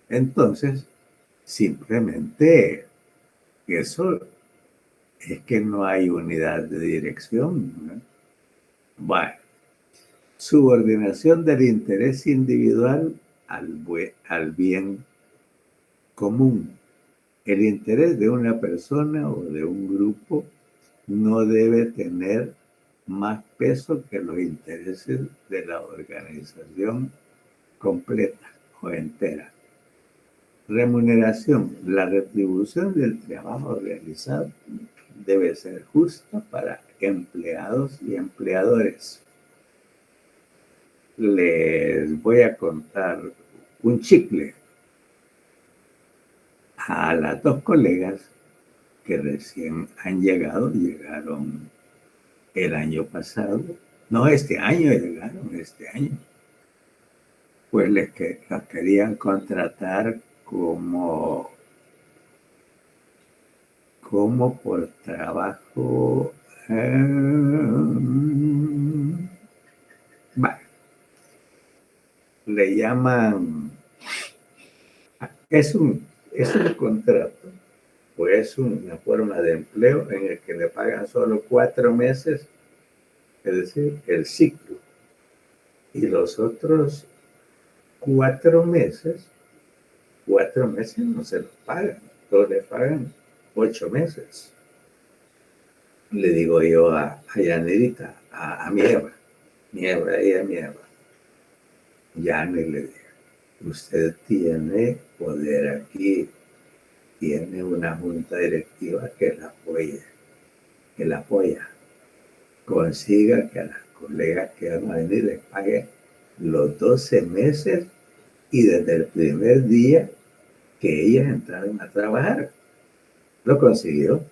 Entonces, simplemente eso es que no hay unidad de dirección, ¿no? Bueno, subordinación del interés individual al bien común. El interés de una persona o de un grupo no debe tener más peso que los intereses de la organización completa o entera. Remuneración. La retribución del trabajo realizado debe ser justa para empleados y empleadores. Les voy a contar un chicle. A las 2 colegas que recién llegaron el año pasado, no, este año llegaron, pues las querían contratar como por trabajo. le llaman, es un contrato o es una forma de empleo en el que le pagan solo 4 meses, es decir, el ciclo. Y los otros 4 meses no se los pagan, todos le pagan 8 meses. Le digo yo a Yanerita, a mi Eva, Yanni le digo, usted tiene poder aquí, tiene una junta directiva que la apoya. Consiga que a las colegas que van a venir les pague los 12 meses y desde el primer día que ellas entraron a trabajar. Lo consiguió.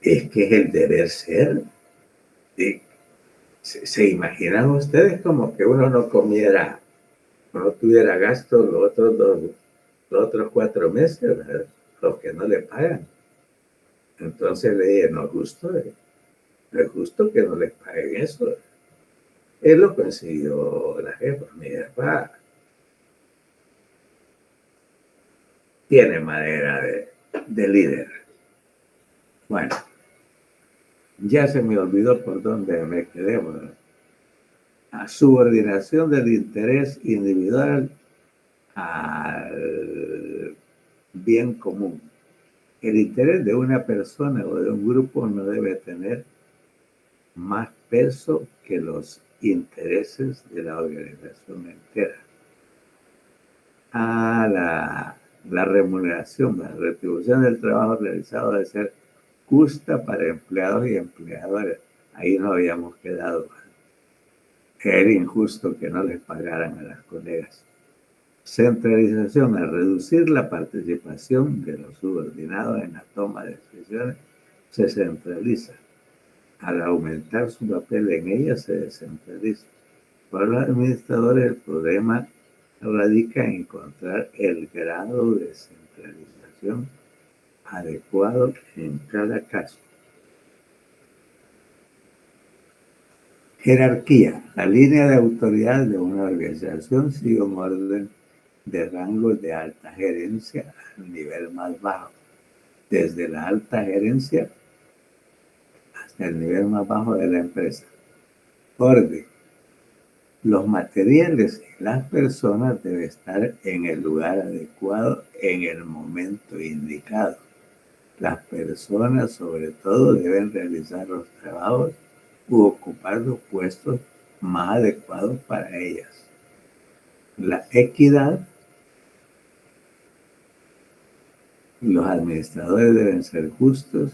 Es que es el deber ser. ¿Se imaginan ustedes como que uno no comiera, no tuviera gastos los otros 4 meses, ¿verdad? Los que no le pagan? Entonces le dije, no es justo que no les paguen eso. Él lo consiguió la jefa, mi jefa tiene manera de líder. Bueno, ya se me olvidó por dónde me quedé. Bueno, a subordinación del interés individual al bien común. El interés de una persona o de un grupo no debe tener más peso que los intereses de la organización entera. La remuneración, la retribución del trabajo realizado debe ser justa para empleados y empleadores. Ahí no habíamos quedado. Era injusto que no les pagaran a las colegas. Centralización, al reducir la participación de los subordinados en la toma de decisiones, se centraliza. Al aumentar su papel en ella, se descentraliza. Para los administradores, el problema radica en encontrar el grado de centralización adecuado en cada caso. Jerarquía. La línea de autoridad de una organización sigue un orden de rangos de alta gerencia al nivel más bajo. Desde la alta gerencia hasta el nivel más bajo de la empresa. Orden. Los materiales y las personas deben estar en el lugar adecuado en el momento indicado. Las personas, sobre todo, deben realizar los trabajos u ocupar los puestos más adecuados para ellas. La equidad. Los administradores deben ser justos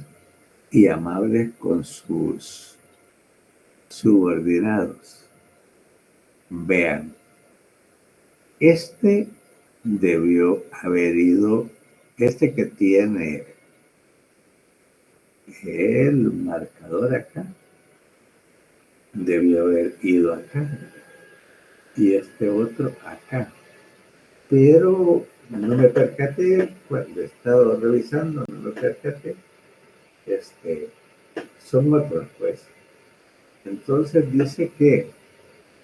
y amables con sus subordinados. Vean, debió haber ido, que tiene el marcador acá, debió haber ido acá y este otro acá. Pero no me percaté, cuando he estado revisando, no me percaté. Son otros, pues. Entonces dice que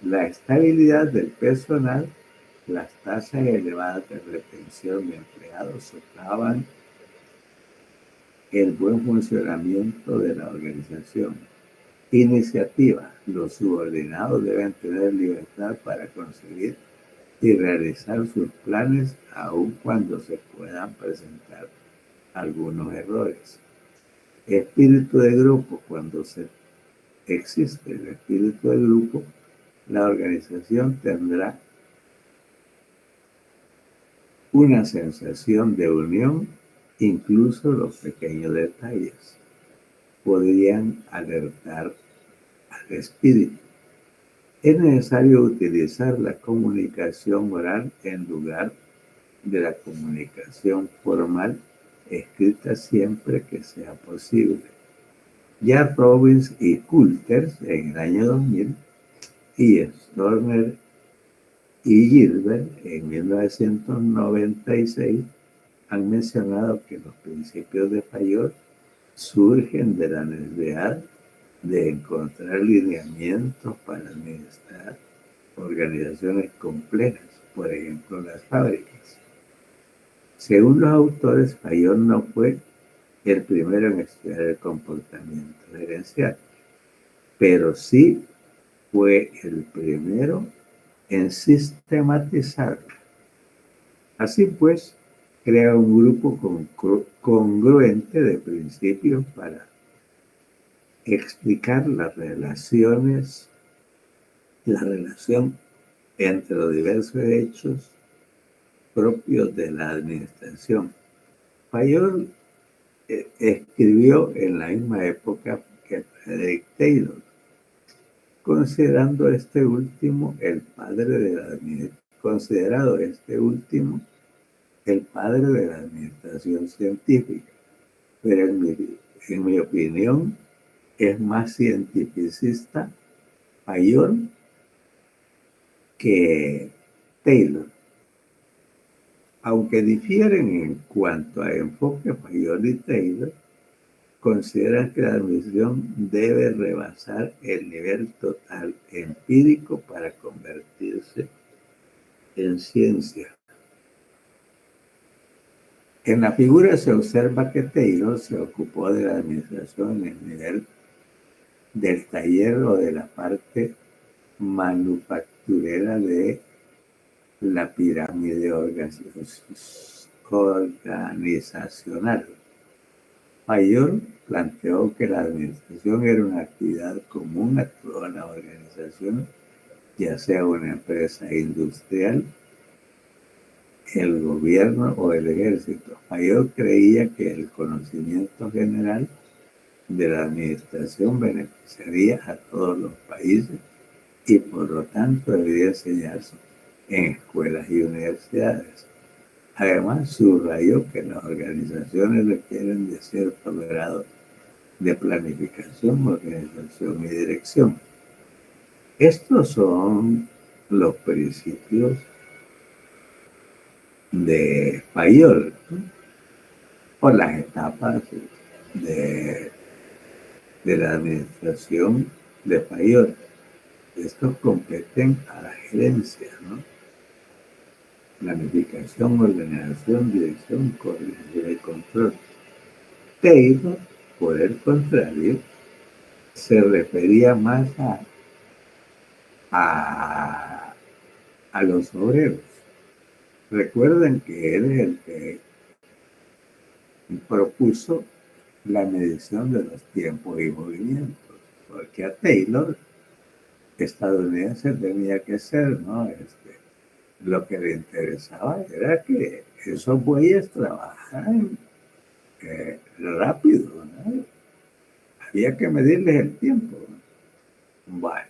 la estabilidad del personal, las tasas elevadas de retención de empleados socavan el buen funcionamiento de la organización. Iniciativa. Los subordinados deben tener libertad para conseguir y realizar sus planes aun cuando se puedan presentar algunos errores. Espíritu de grupo. Cuando existe el espíritu de grupo, la organización tendrá una sensación de unión. Incluso los pequeños detalles podrían alertar al espíritu. Es necesario utilizar la comunicación oral en lugar de la comunicación formal escrita siempre que sea posible. Ya Robbins y Coulter en el año 2000 y Stormer y Gilbert en 1996 han mencionado que los principios de Fayol surgen de la necesidad de encontrar lineamientos para administrar organizaciones complejas, por ejemplo las fábricas. Según los autores, Fayol no fue el primero en estudiar el comportamiento gerencial, pero sí fue el primero en sistematizarlo. Así pues, crea un grupo congruente de principios para explicar la relación entre los diversos hechos propios de la administración. Fayol escribió en la misma época que Frederick Taylor, considerado este último el padre de la administración científica, pero en mi opinión es más cientificista Fayol que Taylor. Aunque difieren en cuanto a enfoque, Fayol y Taylor consideran que la administración debe rebasar el nivel total empírico para convertirse en ciencia. En la figura se observa que Taylor se ocupó de la administración en el nivel del taller o de la parte manufacturera de la pirámide organizacional. Fayol planteó que la administración era una actividad común a toda la organización, ya sea una empresa industrial, el gobierno o el ejército. Fayol creía que el conocimiento general de la administración beneficiaría a todos los países y por lo tanto debería enseñarse en escuelas y universidades. Además, subrayó que las organizaciones requieren de cierto grado de planificación, organización y dirección. Estos son los principios de Fayol, por las etapas de la administración de Fayol. Estos competen a la gerencia, ¿no? Planificación, organización, dirección, coordinación y control. Taylor, por el contrario, se refería más a los obreros. Recuerden que él es el que propuso la medición de los tiempos y movimientos, porque a Taylor, estadounidense, tenía que ser, ¿no? Lo que le interesaba era que esos bueyes trabajaran rápido, ¿no? Había que medirles el tiempo. Bueno.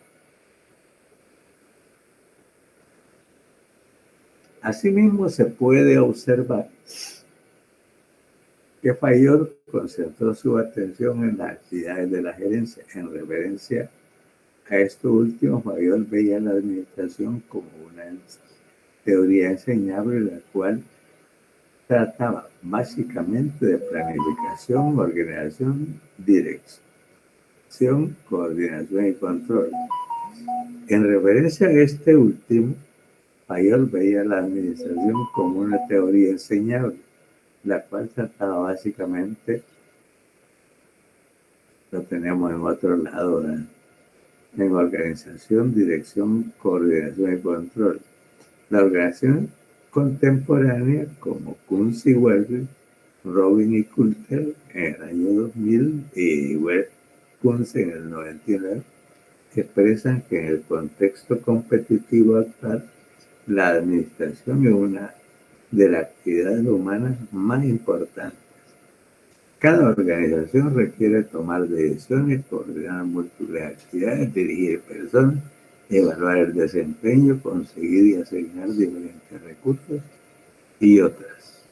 Asimismo, se puede observar que Fayol concentró su atención en las actividades de la gerencia. En referencia a esto último, Fayol veía la administración como una teoría enseñable, la cual trataba básicamente de planificación, organización, dirección, coordinación y control. En referencia a este último, Fayol veía la administración como una teoría enseñable, la cual trataba básicamente, lo tenemos en otro lado, ¿verdad? En organización, dirección, coordinación y control. La organización contemporánea, como Kunz y Welby, Robin y Coulter en el año 2000 y Kunz en el 99, expresan que en el contexto competitivo actual, la administración es una de las actividades humanas más importantes. Cada organización requiere tomar decisiones, coordinar múltiples actividades, dirigir personas, evaluar el desempeño, conseguir y asignar diferentes recursos y otras.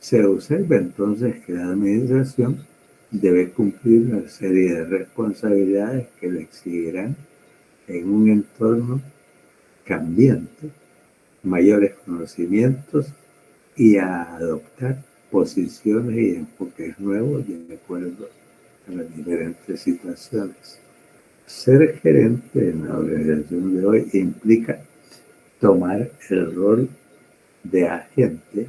Se observa entonces que la administración debe cumplir una serie de responsabilidades que le exigirán en un entorno cambiante mayores conocimientos y a adoptar posiciones y enfoques nuevos de acuerdo a las diferentes situaciones. Ser gerente en la organización de hoy implica tomar el rol de agente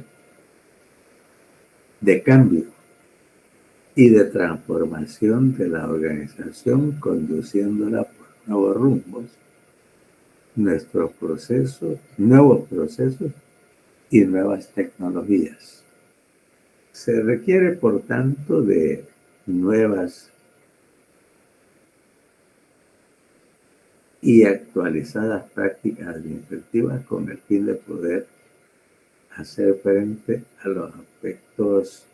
de cambio y de transformación de la organización, conduciéndola por nuevos rumbos, nuevos procesos y nuevas tecnologías. Se requiere, por tanto, de nuevas y actualizadas prácticas administrativas con el fin de poder hacer frente a los aspectos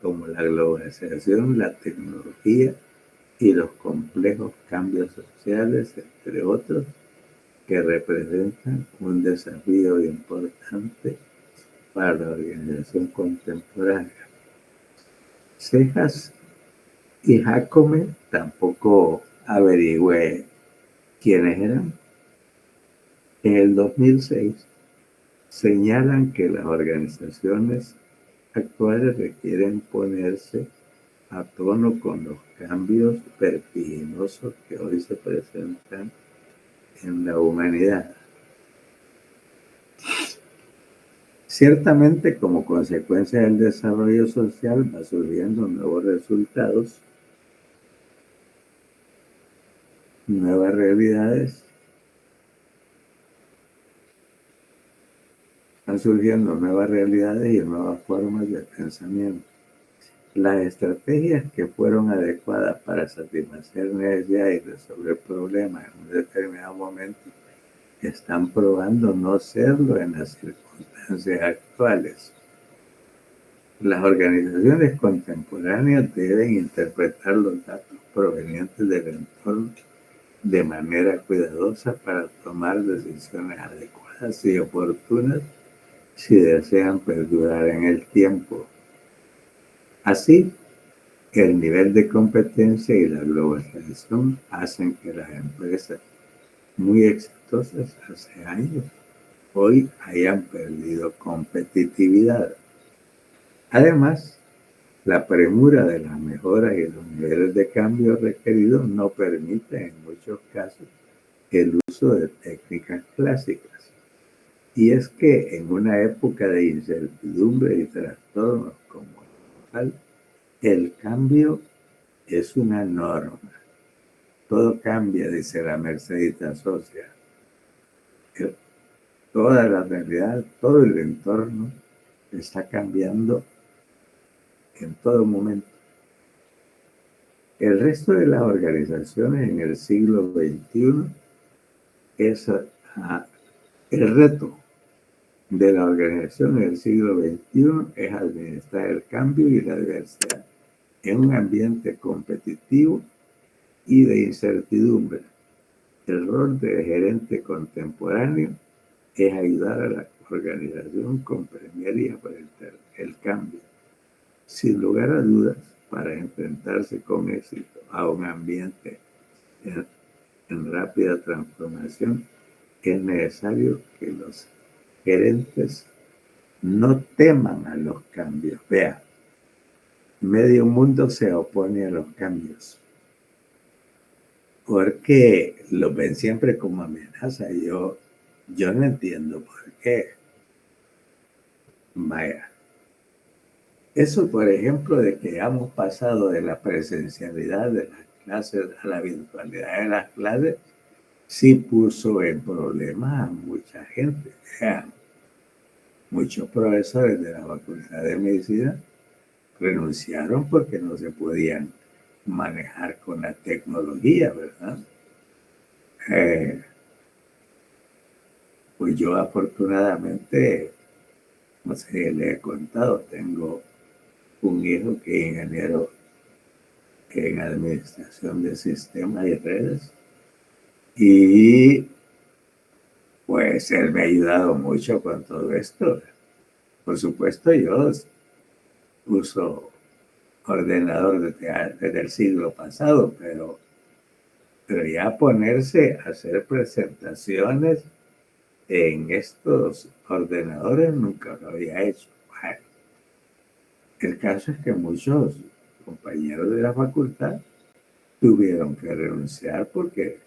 como la globalización, la tecnología y los complejos cambios sociales, entre otros, que representan un desafío importante para la organización contemporánea. Cejas y Jacome tampoco averigüé quiénes eran. En el 2006 señalan que las organizaciones actuales requieren ponerse a tono con los cambios vertiginosos que hoy se presentan en la humanidad. Ciertamente, como consecuencia del desarrollo social, va surgiendo nuevos resultados, nuevas realidades, van surgiendo nuevas realidades y nuevas formas de pensamiento. Las estrategias que fueron adecuadas para satisfacer necesidades y resolver problemas en un determinado momento están probando no serlo en las circunstancias actuales. Las organizaciones contemporáneas deben interpretar los datos provenientes del entorno de manera cuidadosa para tomar decisiones adecuadas y oportunas si desean perdurar en el tiempo. Así, el nivel de competencia y la globalización hacen que las empresas muy exitosas hace años hoy hayan perdido competitividad. Además, la premura de las mejoras y los niveles de cambio requeridos no permiten en muchos casos el uso de técnicas clásicas. Y es que en una época de incertidumbre y trastornos como tal, el cambio es una norma. Todo cambia, dice la Mercedita Socia. Toda la realidad, todo el entorno está cambiando en todo momento. El resto de las organizaciones en el siglo XXI es el reto de la organización en el siglo XXI es administrar el cambio y la diversidad en un ambiente competitivo y de incertidumbre. El rol de gerente contemporáneo es ayudar a la organización con comprender y enfrentar el cambio. Sin lugar a dudas, para enfrentarse con éxito a un ambiente en rápida transformación, es necesario que los gerentes no teman a los cambios. Vea, medio mundo se opone a los cambios porque lo ven siempre como amenaza. Yo no entiendo por qué. Vaya, eso, por ejemplo, de que hemos pasado de la presencialidad de las clases a la virtualidad de las clases, sí puso en problemas a mucha gente. Vean, muchos profesores de la Facultad de Medicina renunciaron porque no se podían manejar con la tecnología, ¿verdad? Pues yo afortunadamente, no sé, le he contado, tengo un hijo que es ingeniero en administración de sistemas y redes y pues él me ha ayudado mucho con todo esto. Por supuesto, yo uso ordenador desde el siglo pasado, pero ya ponerse a hacer presentaciones en estos ordenadores nunca lo había hecho. Bueno, el caso es que muchos compañeros de la facultad tuvieron que renunciar porque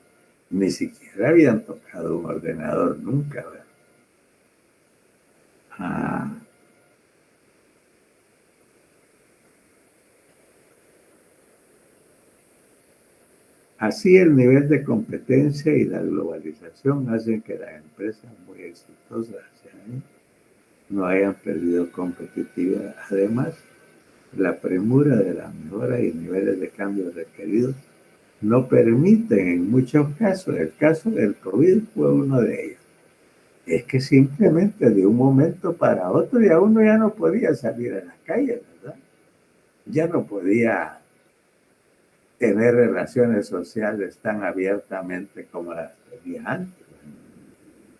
ni siquiera habían tocado un ordenador nunca, ¿verdad? Ah, así el nivel de competencia y la globalización hacen que las empresas muy exitosas hace años no hayan perdido competitividad. Además, la premura de la mejora y niveles de cambio requeridos no permiten en muchos casos, el caso del COVID fue uno de ellos, es que simplemente de un momento para otro ya uno ya no podía salir a la calle, ¿verdad? Ya no podía tener relaciones sociales tan abiertamente como las tenía antes.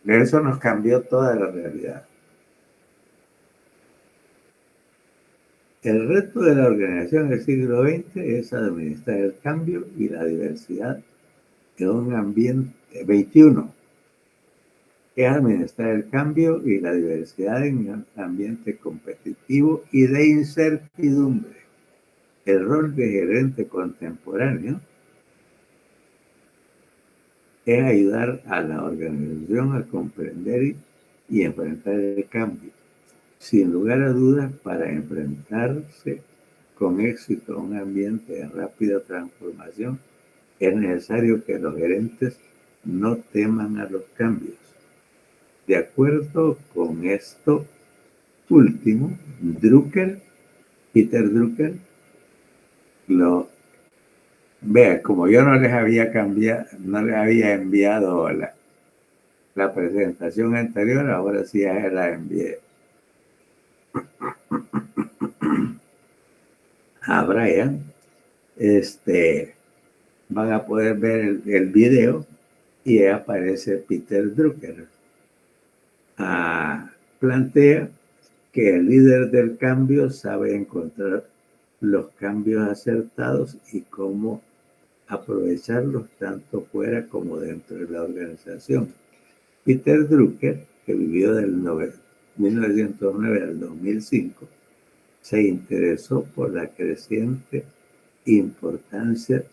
Eso nos cambió toda la realidad. El reto de la organización del siglo XX es administrar el cambio y la diversidad en un ambiente XXI, es administrar el cambio y la diversidad en un ambiente competitivo y de incertidumbre. El rol de gerente contemporáneo es ayudar a la organización a comprender y enfrentar el cambio. Sin lugar a dudas, para enfrentarse con éxito a un ambiente de rápida transformación, es necesario que los gerentes no teman a los cambios. De acuerdo con esto último, Peter Drucker, vea, como yo no les había cambiado, no les había enviado la presentación anterior, ahora sí ya la envié a Brian. Van a poder ver el video y ahí aparece Peter Drucker. Plantea que el líder del cambio sabe encontrar los cambios acertados y cómo aprovecharlos tanto fuera como dentro de la organización. Peter Drucker, que vivió del 1909 al 2005, se interesó por la creciente importancia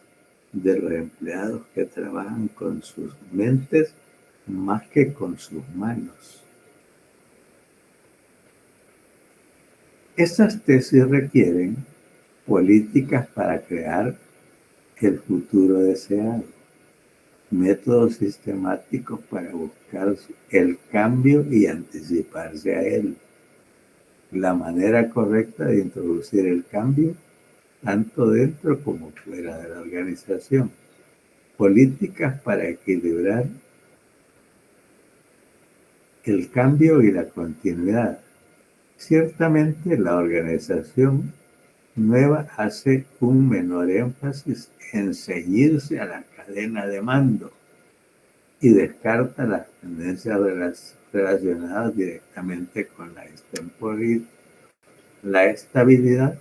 de los empleados que trabajan con sus mentes más que con sus manos. Estas tesis requieren políticas para crear el futuro deseado, métodos sistemáticos para buscar el cambio y anticiparse a él, la manera correcta de introducir el cambio tanto dentro como fuera de la organización, políticas para equilibrar el cambio y la continuidad. Ciertamente la organización nueva hace un menor énfasis en ceñirse a la cadena de mando y descarta las tendencias relacionadas directamente con la estabilidad,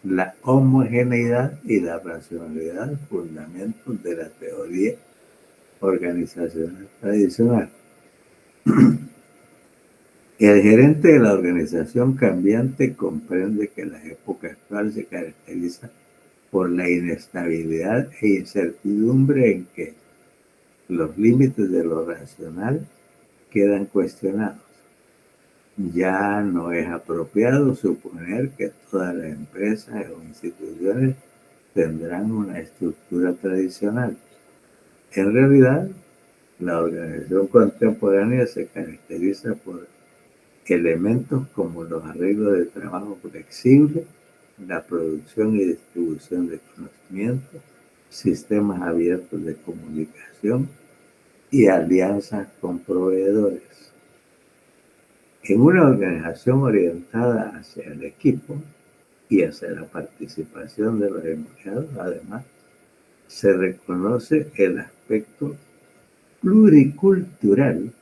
la homogeneidad y la racionalidad, fundamentos de la teoría organizacional tradicional. El gerente de la organización cambiante comprende que la época actual se caracteriza por la inestabilidad e incertidumbre en que los límites de lo racional quedan cuestionados. Ya no es apropiado suponer que todas las empresas o instituciones tendrán una estructura tradicional. En realidad, la organización contemporánea se caracteriza por elementos como los arreglos de trabajo flexible, la producción y distribución de conocimiento, sistemas abiertos de comunicación y alianzas con proveedores. En una organización orientada hacia el equipo y hacia la participación de los empleados, además, se reconoce el aspecto pluricultural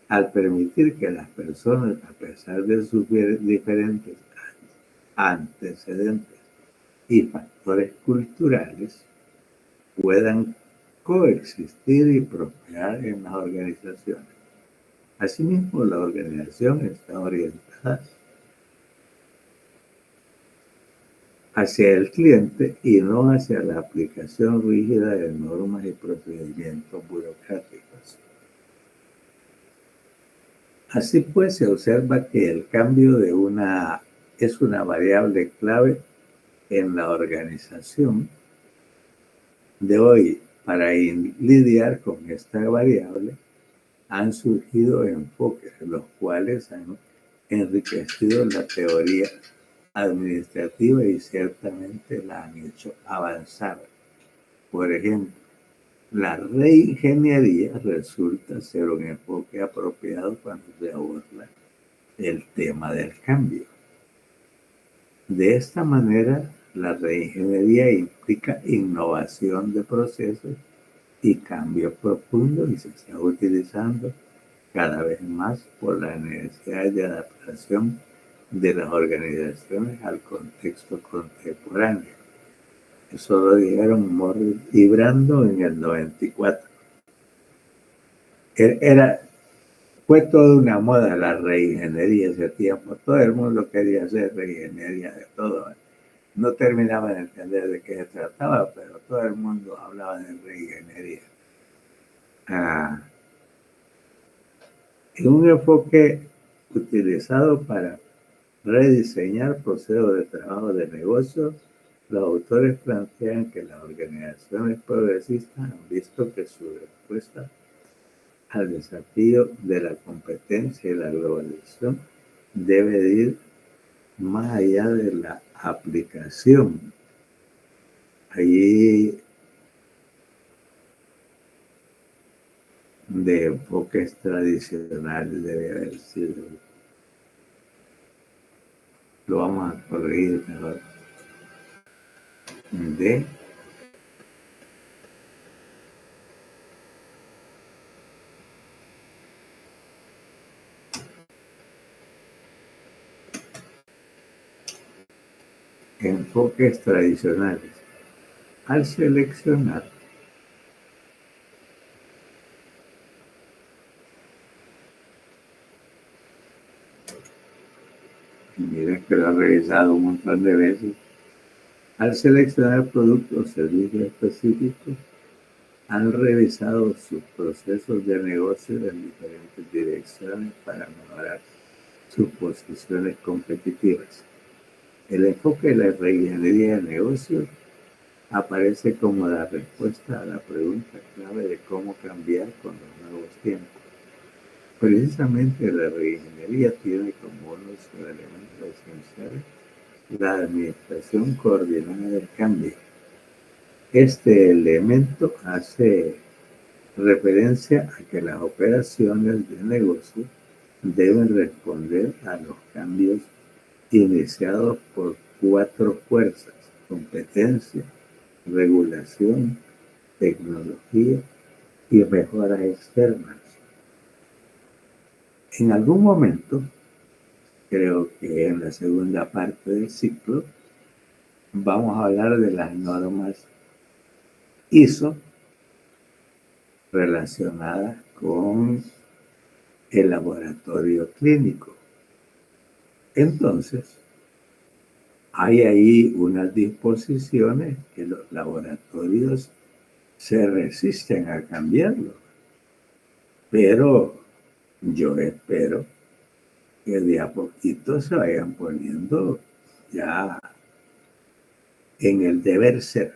al permitir que las personas, a pesar de sus diferentes antecedentes y factores culturales, puedan coexistir y prosperar en las organizaciones. Asimismo, la organización está orientada hacia el cliente y no hacia la aplicación rígida de normas y procedimientos burocráticos. Así pues, se observa que el cambio es una variable clave en la organización de hoy. Para lidiar con esta variable, han surgido enfoques, los cuales han enriquecido la teoría administrativa y ciertamente la han hecho avanzar. Por ejemplo, la reingeniería resulta ser un enfoque apropiado cuando se aborda el tema del cambio. De esta manera, la reingeniería implica innovación de procesos y cambios profundos y se está utilizando cada vez más por las necesidades de adaptación de las organizaciones al contexto contemporáneo. Eso lo dijeron Morris y Brando en el 94. Fue toda una moda la reingeniería ese tiempo. Todo el mundo quería hacer reingeniería de todo. No terminaba de entender de qué se trataba, pero todo el mundo hablaba de reingeniería. En un enfoque utilizado para rediseñar procesos de trabajo de negocio, los autores plantean que las organizaciones progresistas han visto que su respuesta al desafío de la competencia y la globalización debe ir más allá de la aplicación. Allí de enfoques tradicionales debe haber sido. Lo vamos a corregir mejor. De enfoques tradicionales. Al seleccionar miren que lo he revisado un montón de veces. Al seleccionar productos o servicios específicos, han revisado sus procesos de negocio en diferentes direcciones para mejorar sus posiciones competitivas. El enfoque de la reingeniería de negocios aparece como la respuesta a la pregunta clave de cómo cambiar con los nuevos tiempos. Precisamente la reingeniería tiene como uno de sus elementos esenciales la administración coordinada del cambio. Este elemento hace referencia a que las operaciones de negocio deben responder a los cambios iniciados por 4 fuerzas: competencia, regulación, tecnología y mejoras externas. En algún momento, creo que en la segunda parte del ciclo, vamos a hablar de las normas ISO relacionadas con el laboratorio clínico. Entonces, hay ahí unas disposiciones que los laboratorios se resisten a cambiarlo, pero yo espero que de a poquito se vayan poniendo ya en el deber ser.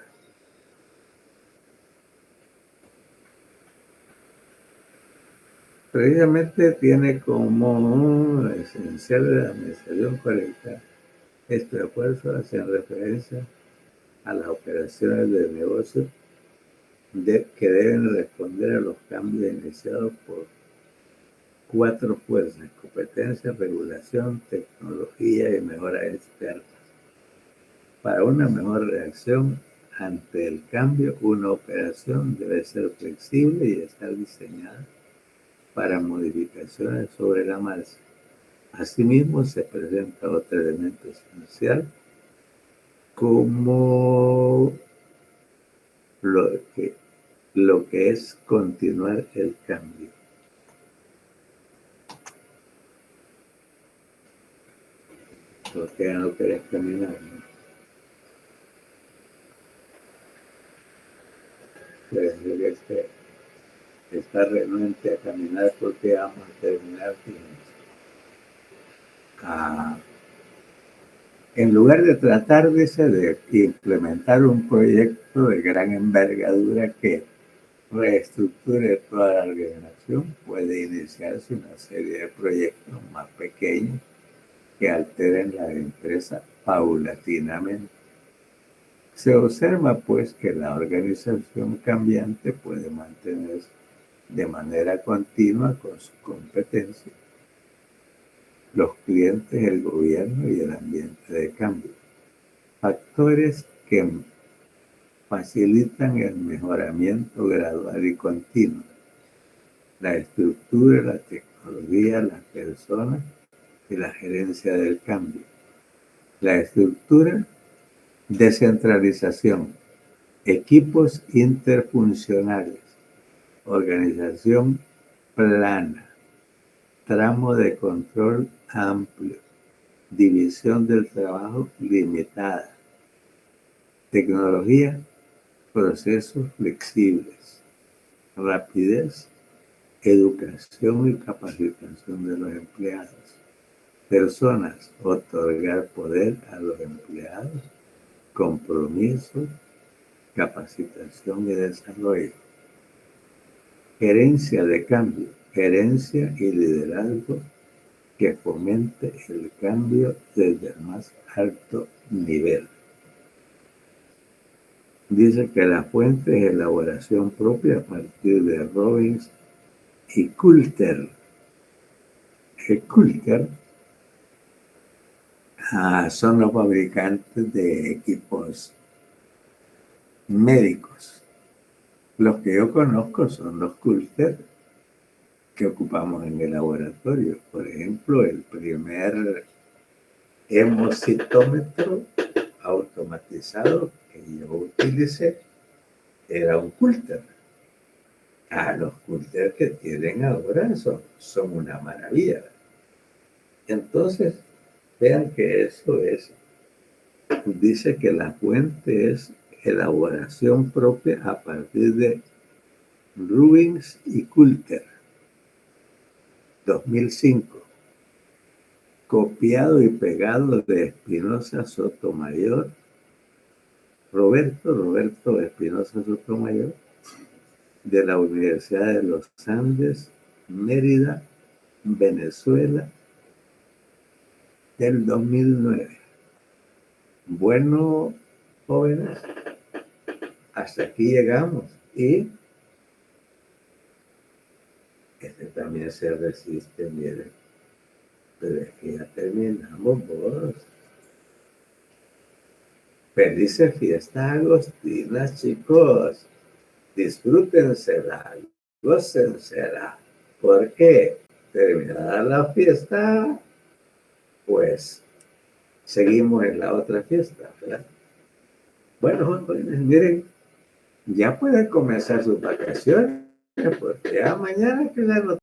Precisamente tiene como esencial de la administración correcta. Este esfuerzo hace referencia a las operaciones de negocio que deben responder a los cambios iniciados por 4 fuerzas: competencia, regulación, tecnología y mejora externa. Para una mejor reacción ante el cambio, una operación debe ser flexible y estar diseñada para modificaciones sobre la marcha. Asimismo, se presenta otro elemento esencial como lo que es continuar el cambio. Porque ya no querés caminar, ¿no? Puede ser que está renuente a caminar porque vamos a terminar en lugar de tratar, dice, de implementar un proyecto de gran envergadura que reestructure toda la organización, puede iniciarse una serie de proyectos más pequeños que alteren la empresa paulatinamente. Se observa, pues, que la organización cambiante puede mantenerse de manera continua con su competencia, los clientes, el gobierno y el ambiente de cambio. Factores que facilitan el mejoramiento gradual y continuo. La estructura, la tecnología, las personas y la gerencia del cambio. La estructura, descentralización, equipos interfuncionales, organización plana, tramo de control amplio, división del trabajo limitada, tecnología, procesos flexibles, rapidez, educación y capacitación de los empleados, personas, otorgar poder a los empleados, compromiso, capacitación y desarrollo, gerencia de cambio, gerencia y liderazgo que fomente el cambio desde el más alto nivel. Dice que la fuente es elaboración propia a partir de Robbins y Coulter. Coulter son los fabricantes de equipos médicos. Los que yo conozco son los Coulter que ocupamos en el laboratorio. Por ejemplo, el primer hemocitómetro automatizado que yo utilicé era un Coulter. Los Coulter que tienen ahora son una maravilla. Entonces, vean que eso es, dice que la fuente es elaboración propia a partir de Rubins y Coulter, 2005. Copiado y pegado de Espinosa Sotomayor, Roberto Espinosa Sotomayor, de la Universidad de los Andes, Mérida, Venezuela, del 2009. Bueno, jóvenes, hasta aquí llegamos. Y este también se resiste, miren. Pero es que ya terminamos, vos. Felices fiestas agostinas, chicos. Disfrútensela, gócensela. Porque terminada la fiesta, pues seguimos en la otra fiesta, ¿verdad? Bueno, jóvenes, miren, ya pueden comenzar sus vacaciones, porque ya mañana que la